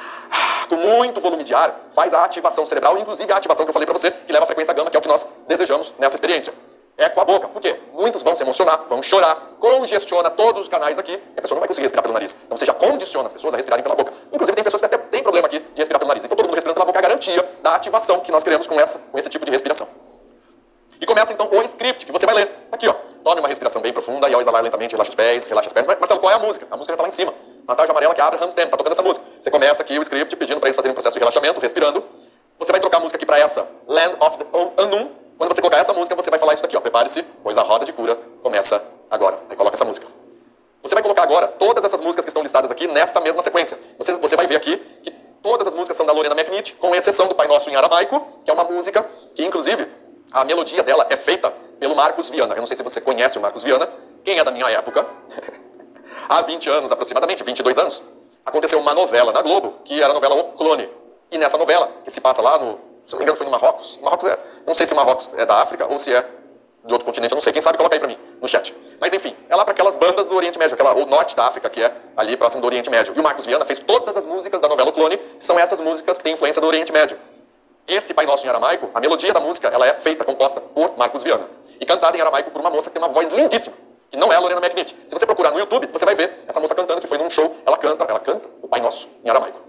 com muito volume de ar, faz a ativação cerebral, inclusive a ativação que eu falei para você, que leva a frequência gama, que é o que nós desejamos nessa experiência. É com a boca. Por quê? Muitos vão se emocionar, vão chorar, congestiona todos os canais aqui, e a pessoa não vai conseguir respirar pelo nariz. Então você já condiciona as pessoas a respirarem pela boca. Inclusive tem pessoas que até têm problema aqui de respirar pelo nariz. Então todo mundo respirando pela boca é a garantia da ativação que nós queremos com esse tipo de respiração. E começa então o script, que você vai ler. Aqui, ó. Tome uma respiração bem profunda e ao exalar lentamente, relaxa os pés, relaxa as pernas. Mas, Marcelo, qual é a música? A música já está lá em cima. Na tarja amarela que abre Hans Stem, tá tocando essa música. Você começa aqui o script pedindo para eles fazerem um processo de relaxamento, respirando. Você vai trocar a música aqui para essa, Land of the Unknown. Quando você colocar essa música, você vai falar isso daqui, ó. Prepare-se, pois a roda de cura começa agora. Aí coloca essa música. Você vai colocar agora todas essas músicas que estão listadas aqui nesta mesma sequência. Você vai ver aqui que todas as músicas são da Lorena McNitt, com exceção do Pai Nosso em aramaico, que é uma música que, inclusive, a melodia dela é feita pelo Marcos Viana. Eu não sei se você conhece o Marcos Viana. Quem é da minha época, há 20 anos aproximadamente, 22 anos, aconteceu uma novela na Globo, que era a novela O Clone. E nessa novela, que se passa lá no... Se não me engano, foi no Marrocos. Marrocos não sei se o Marrocos é da África ou se é de outro continente, eu não sei. Quem sabe, coloca aí pra mim, no chat. Mas enfim, é lá para aquelas bandas do Oriente Médio, o norte da África, que é ali próximo do Oriente Médio. E o Marcos Viana fez todas as músicas da novela O Clone, que são essas músicas que têm influência do Oriente Médio. Esse Pai Nosso em aramaico, a melodia da música, ela é feita, composta por Marcos Viana. E cantada em aramaico por uma moça que tem uma voz lindíssima, que não é a Lorena McNitt. Se você procurar no YouTube, você vai ver essa moça cantando, que foi num show, ela canta o Pai Nosso em aramaico.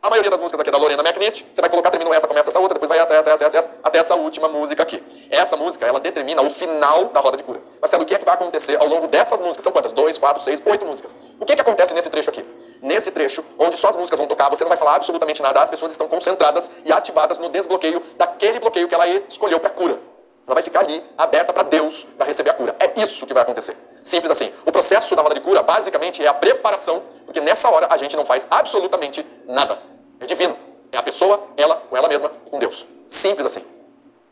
A maioria das músicas aqui é da Lorena McNitt, você vai colocar, terminou essa, começa essa outra, depois vai essa, até essa última música aqui. Essa música, ela determina o final da roda de cura. Marcelo, o que é que vai acontecer ao longo dessas músicas? São quantas? 2, 4, 6, 8 músicas. O que é que acontece nesse trecho aqui? Nesse trecho, onde só as músicas vão tocar, você não vai falar absolutamente nada, as pessoas estão concentradas e ativadas no desbloqueio daquele bloqueio que ela escolheu para cura. Ela vai ficar ali, aberta para Deus, para receber a cura. É isso que vai acontecer. Simples assim. O processo da roda de cura, basicamente, é a preparação, porque nessa hora a gente não faz absolutamente nada. É divino. É a pessoa, ela ou ela mesma, com Deus. Simples assim.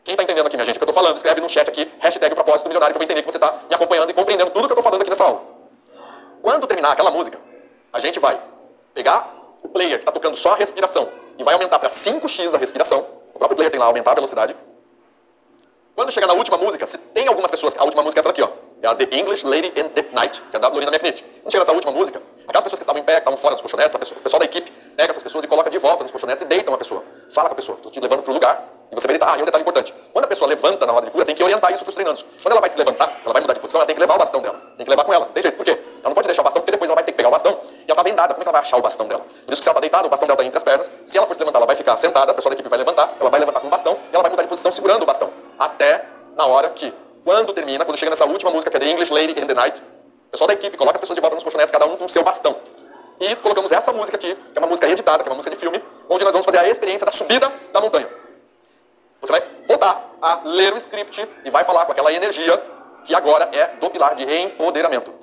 Quem está entendendo aqui, minha gente, o que eu estou falando, escreve no chat aqui, hashtag propósito milionário, para eu entender que você está me acompanhando e compreendendo tudo que eu estou falando aqui nessa aula. Quando terminar aquela música, a gente vai pegar o player que está tocando só a respiração e vai aumentar para 5x a respiração. O próprio player tem lá aumentar a velocidade. Quando chegar na última música, se tem algumas pessoas, a última música é essa daqui, ó. É a The English Lady in the Night, que é da Lorena McNitt. Quando chega nessa última música, aquelas pessoas que estavam em pé, que estavam fora dos colchonetes, o pessoal da equipe pega essas pessoas e coloca de volta nos colchonetes e deita uma pessoa. Fala com a pessoa, estou te levando para o lugar e você vai deitar. E um detalhe importante, quando a pessoa levanta na roda de cura, tem que orientar isso para os treinandos. Quando ela vai se levantar, ela vai mudar de posição, ela tem que levar o bastão dela. Tem que levar com ela, não tem jeito. Por quê? Ela não pode deixar o bastão, porque depois ela vai ter que pegar o bastão e ela está vendada. Como é que ela vai achar o bastão dela? Por isso que se ela está deitada, o bastão dela está entre as pernas. Se ela for se levantar, ela vai ficar sentada, a pessoa da equipe vai levantar, ela vai levantar com o bastão e ela vai mudar de posição segurando o bastão. Até na hora que quando chega nessa última música, que é The English Lady in the Night, o pessoal da equipe coloca as pessoas de volta nos colchonetes, cada um com o seu bastão. E colocamos essa música aqui, que é uma música editada, que é uma música de filme, onde nós vamos fazer a experiência da subida da montanha. Você vai voltar a ler o script e vai falar com aquela energia que agora é do pilar de empoderamento.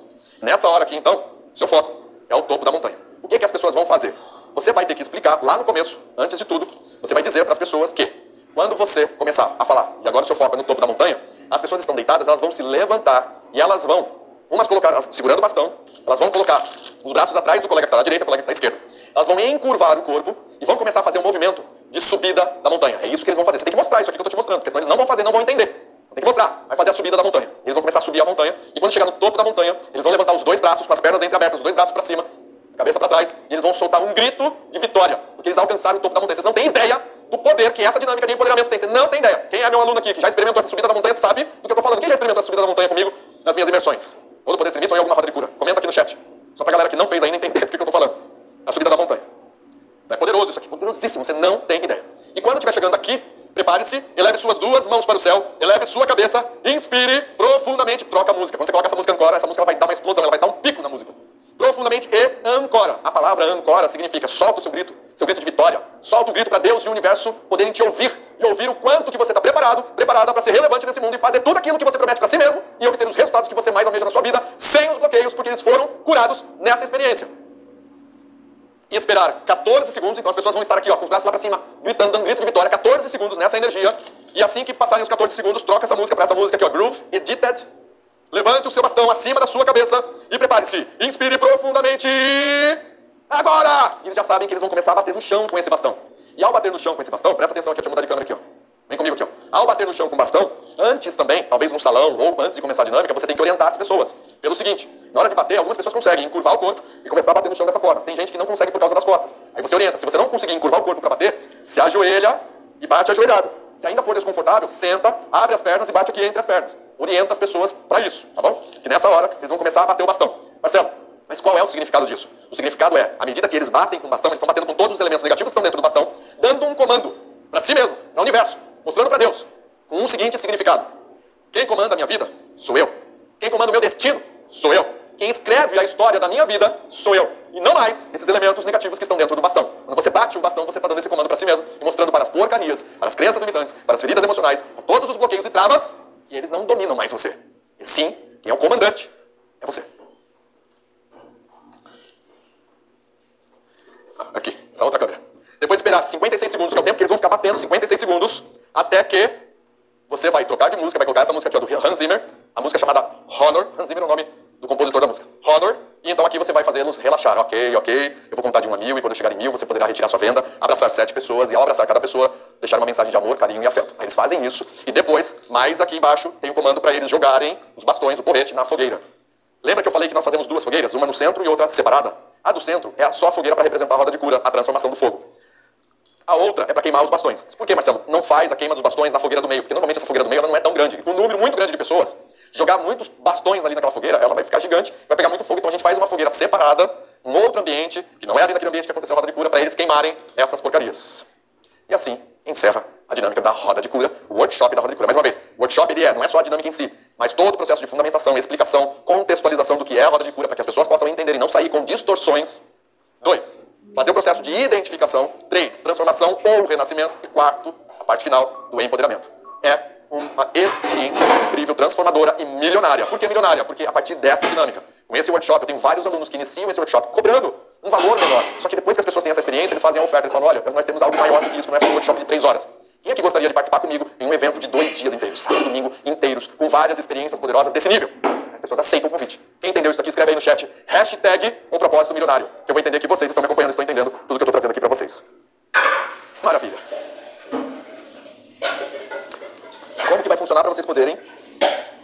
Nessa hora aqui, então, seu foco é o topo da montanha. O que as pessoas vão fazer? Você vai ter que explicar lá no começo, antes de tudo, você vai dizer para as pessoas que, quando você começar a falar, e agora o seu foco é no topo da montanha, as pessoas estão deitadas, elas vão se levantar e elas vão, umas colocar, segurando o bastão, elas vão colocar os braços atrás do colega que está à direita, do colega que está à esquerda. Elas vão encurvar o corpo e vão começar a fazer um movimento de subida da montanha. É isso que eles vão fazer. Você tem que mostrar isso aqui que eu estou te mostrando, porque senão eles não vão fazer, não vão entender. Tem que mostrar. Vai fazer a subida da montanha. Eles vão começar a subir a montanha e quando chegar no topo da montanha, eles vão levantar os dois braços com as pernas entreabertas, os dois braços para cima, a cabeça para trás, e eles vão soltar um grito de vitória, porque eles alcançaram o topo da montanha. Vocês não têm ideia do poder que essa dinâmica de empoderamento tem. Você não tem ideia. Quem é meu aluno aqui, que já experimentou essa subida da montanha, sabe do que eu estou falando. Quem já experimentou essa subida da montanha comigo nas minhas imersões? Ou no Poder Sem Limites ou em alguma roda de cura? Comenta aqui no chat. Só pra galera que não fez ainda entender do que eu estou falando. A subida da montanha. É poderoso isso aqui, poderosíssimo, você não tem ideia. E quando estiver chegando aqui, prepare-se, eleve suas duas mãos para o céu, eleve sua cabeça, inspire profundamente, troca a música. Quando você coloca essa música ancora, essa música ela vai dar uma explosão, ela vai dar um pico na música. Profundamente e ancora. A palavra ancora significa solta o seu grito de vitória. Solta o grito para Deus e o universo poderem te ouvir e ouvir o quanto que você está preparada para ser relevante nesse mundo e fazer tudo aquilo que você promete para si mesmo e obter os resultados que você mais almeja na sua vida sem os bloqueios, porque eles foram curados nessa experiência. E esperar 14 segundos, então as pessoas vão estar aqui ó, com os braços lá para cima, gritando, dando grito de vitória, 14 segundos nessa energia. E assim que passarem os 14 segundos, troca essa música para essa música aqui, ó, Groove Edited. Levante o seu bastão acima da sua cabeça e prepare-se. Inspire profundamente. Agora! E eles já sabem que eles vão começar a bater no chão com esse bastão. E ao bater no chão com esse bastão, presta atenção aqui, deixa eu mudar de câmera aqui, ó. Vem comigo aqui, ó. Ao bater no chão com o bastão, antes também, talvez no salão ou antes de começar a dinâmica, você tem que orientar as pessoas. Pelo seguinte, na hora de bater, algumas pessoas conseguem encurvar o corpo e começar a bater no chão dessa forma. Tem gente que não consegue por causa das costas. Aí você orienta. Se você não conseguir encurvar o corpo para bater, se ajoelha e bate ajoelhado. Se ainda for desconfortável, senta, abre as pernas e bate aqui entre as pernas. Orienta as pessoas para isso, tá bom? Que nessa hora, eles vão começar a bater o bastão. Marcelo, mas qual é o significado disso? O significado é, à medida que eles batem com o bastão, eles estão batendo com todos os elementos negativos que estão dentro do bastão, dando um comando para si mesmo, para o universo, mostrando para Deus, com um seguinte significado. Quem comanda a minha vida? Sou eu. Quem comanda o meu destino? Sou eu. Quem escreve a história da minha vida? Sou eu. E não mais esses elementos negativos que estão dentro do bastão. Quando você bate o bastão, você está dando esse comando para si mesmo e mostrando para as porcarias, para as crenças limitantes, para as feridas emocionais, para todos os bloqueios e travas, que eles não dominam mais você. E sim, quem é o comandante é você. Aqui, essa outra câmera. Depois de esperar 56 segundos, que é o tempo que eles vão ficar batendo, 56 segundos, até que você vai trocar de música, vai colocar essa música aqui ó, do Hans Zimmer, a música chamada Honor. Hans Zimmer é o nome do compositor da música. Honor. E então aqui você vai fazê-los relaxar. Ok, eu vou contar de 1 a 1000 e quando eu chegar em 1000 você poderá retirar sua venda, abraçar 7 pessoas e ao abraçar cada pessoa, deixar uma mensagem de amor, carinho e afeto. Aí eles fazem isso e depois, mais aqui embaixo, tem um comando para eles jogarem os bastões, o porrete, na fogueira. Lembra que eu falei que nós fazemos 2 fogueiras, uma no centro e outra separada? A do centro é só a fogueira para representar a roda de cura, a transformação do fogo. A outra é para queimar os bastões. Por que, Marcelo? Não faz a queima dos bastões na fogueira do meio, porque normalmente essa fogueira do meio ela não é tão grande. Com um número muito grande de pessoas, jogar muitos bastões ali naquela fogueira, ela vai ficar gigante, vai pegar muito fogo. Então a gente faz uma fogueira separada, um outro ambiente, que não é ali naquele ambiente que aconteceu a roda de cura, para eles queimarem essas porcarias. E assim encerra a dinâmica da roda de cura, o workshop da roda de cura. Mais uma vez, o workshop ele não é só a dinâmica em si, mas todo o processo de fundamentação, explicação, contextualização do que é a roda de cura, para que as pessoas possam entender e não sair com distorções. 2. Fazer o processo de identificação. 3. Transformação ou renascimento. E 4. A parte final do empoderamento. É uma experiência incrível, transformadora e milionária. Por que milionária? Porque a partir dessa dinâmica, com esse workshop, eu tenho vários alunos que iniciam esse workshop cobrando um valor menor. Só que depois que as pessoas têm essa experiência, eles fazem a oferta. Eles falam, olha, nós temos algo maior do que isso, não é só um workshop de 3 horas. Quem aqui gostaria de participar comigo em um evento de 2 dias inteiros, sábado e domingo inteiros, com várias experiências poderosas desse nível? As pessoas aceitam o convite. Quem entendeu isso aqui, escreve aí no chat, hashtag um propósito milionário, que eu vou entender que vocês estão me acompanhando, estão entendendo tudo que eu estou trazendo aqui para vocês. Maravilha. Como que vai funcionar para vocês poderem...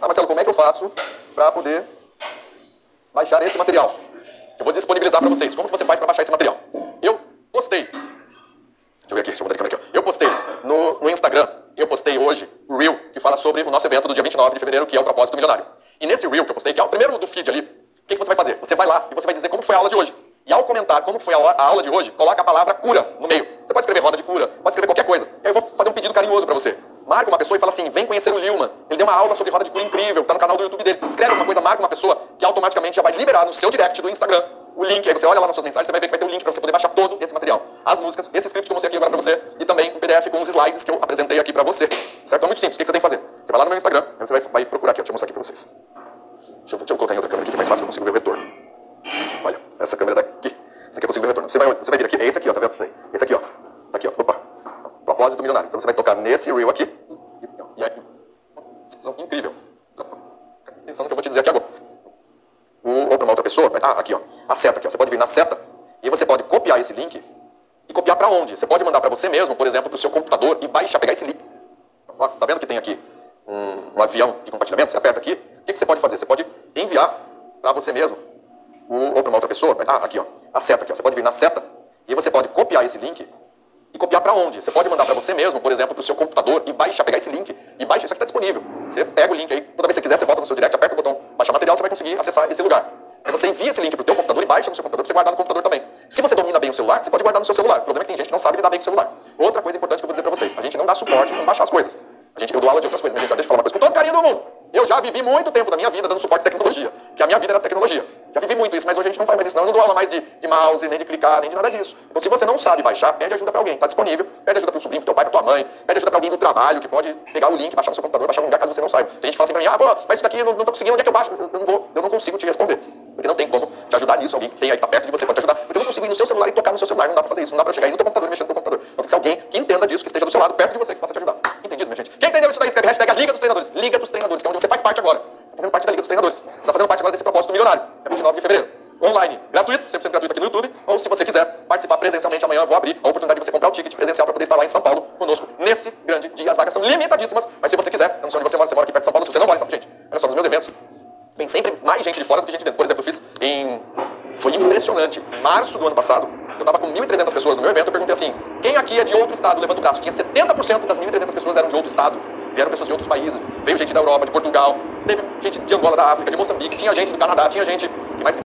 Ah, Marcelo, como é que eu faço para poder baixar esse material? Eu vou disponibilizar para vocês. Como que você faz para baixar esse material? Eu postei... Deixa eu ver aqui, deixa eu mudar de câmera aqui. Ó. Eu postei no Instagram, eu postei hoje o Reel, que fala sobre o nosso evento do dia 29 de fevereiro, que é o Propósito Milionário. E nesse Reel que eu postei, que é o primeiro do feed ali, o que você vai fazer? Você vai lá e você vai dizer como que foi a aula de hoje. E ao comentar como que foi a aula de hoje, coloca a palavra cura no meio. Você pode escrever roda de cura, pode escrever qualquer coisa. E aí eu vou fazer um pedido carinhoso para você. marca uma pessoa e fala assim, vem conhecer o Lilman. Ele deu uma aula sobre roda de cura incrível, tá no canal do YouTube dele. Escreve alguma coisa, marca uma pessoa que automaticamente já vai liberar no seu direct do Instagram o link. Aí você olha lá nas suas mensagens, você vai ver que vai ter o link para você poder baixar todo esse material. As músicas, esse script que eu mostrei aqui agora pra você e também um PDF com os slides que eu apresentei aqui pra você. Certo? Então é muito simples. O que você tem que fazer? Você vai lá no meu Instagram, aí você vai procurar aqui, ó, deixa eu mostrar aqui pra vocês. Deixa eu colocar em outra câmera aqui que é mais fácil, eu consigo ver o retorno. Olha, essa câmera daqui. Essa aqui eu consigo ver o retorno. Você vai vir aqui, é esse aqui, ó, tá vendo? Esse aqui, ó. Tá aqui, ó. Opa. Propósito milionário. Então você vai tocar nesse reel aqui. E aí, decisão incrível. Atenção no que eu vou te dizer aqui agora. Ou para uma outra pessoa, aqui ó, a seta aqui ó, você pode vir na seta e você pode copiar esse link e copiar para onde? Você pode mandar para você mesmo, por exemplo, para o seu computador e baixar, pegar esse link. Ó, você tá vendo que tem aqui um avião de compartilhamento? Você aperta aqui, o que você pode fazer? Você pode enviar para você mesmo ou para uma outra pessoa, aqui ó, a seta aqui ó, você pode vir na seta e você pode copiar esse link e copiar para onde? Você pode mandar para você mesmo, por exemplo, para o seu computador e baixar, pegar esse link e baixar, isso aqui está disponível. Você pega o link aí, toda vez que você quiser, você volta no seu direct, aperta o botão baixar material, você vai conseguir acessar esse lugar. Aí você envia esse link para o teu computador e baixa no seu computador para você guardar no computador também. Se você domina bem o celular, você pode guardar no seu celular. O problema é que tem gente que não sabe lidar bem com o celular. Outra coisa importante que eu vou dizer para vocês, a gente não dá suporte para baixar as coisas. Eu dou aula de outras coisas, mas gente, deixa eu falar uma coisa com todo carinho do mundo. Eu já vivi muito tempo da minha vida dando suporte de tecnologia, que a minha vida era tecnologia. Já vivi muito isso, mas hoje a gente não faz mais isso não. Eu não dou aula mais de mouse, nem de clicar, nem de nada disso. Então se você não sabe baixar, pede ajuda para alguém. Está disponível, pede ajuda para o sobrinho, para teu pai, para tua mãe, pede ajuda para alguém do trabalho, que pode pegar o link, baixar no seu computador, baixar no lugar caso você não saiba. Tem gente que fala assim para mim, pô, mas isso daqui eu não tô conseguindo, onde é que eu baixo? Eu não consigo te responder. Porque não tem como te ajudar nisso, alguém que tem aí, tá perto de você, pode te ajudar. Porque eu não consigo ir no seu celular e tocar no seu celular, não dá para fazer isso, não dá para chegar aí no teu computador e mexer no teu computador. Então tem que ser alguém que entenda disso, que esteja do seu lado, perto de você, que possa te ajudar. Entendido, minha gente? Quem entendeu isso daí, escreve hashtag Liga dos Treinadores. Liga dos Treinadores, que é onde você faz parte agora. Você está fazendo parte da Liga dos Treinadores. Você está fazendo parte agora desse propósito milionário. É 29 de fevereiro. Online, gratuito, 100% gratuito aqui no YouTube. Ou se você quiser participar presencialmente, amanhã eu vou abrir a oportunidade de você comprar o ticket presencial para poder estar lá em São Paulo conosco nesse grande dia. As vagas são limitadíssimas, mas se você quiser, eu não sei onde você mora aqui perto de São Paulo, se você não mora em São Paulo, gente, olha só, nos meus eventos, vem sempre mais gente de fora do que gente de dentro. Por exemplo, eu fiz foi impressionante. Em março do ano passado, eu estava com 1.300 pessoas no meu evento, eu perguntei assim, quem aqui é de outro estado? Levanta o braço. Tinha 70% das 1.300 pessoas eram de outro estado. Vieram pessoas de outros países. Veio gente da Europa, de Portugal, teve gente de Angola, da África, de Moçambique, tinha gente do Canadá, tinha gente... que mais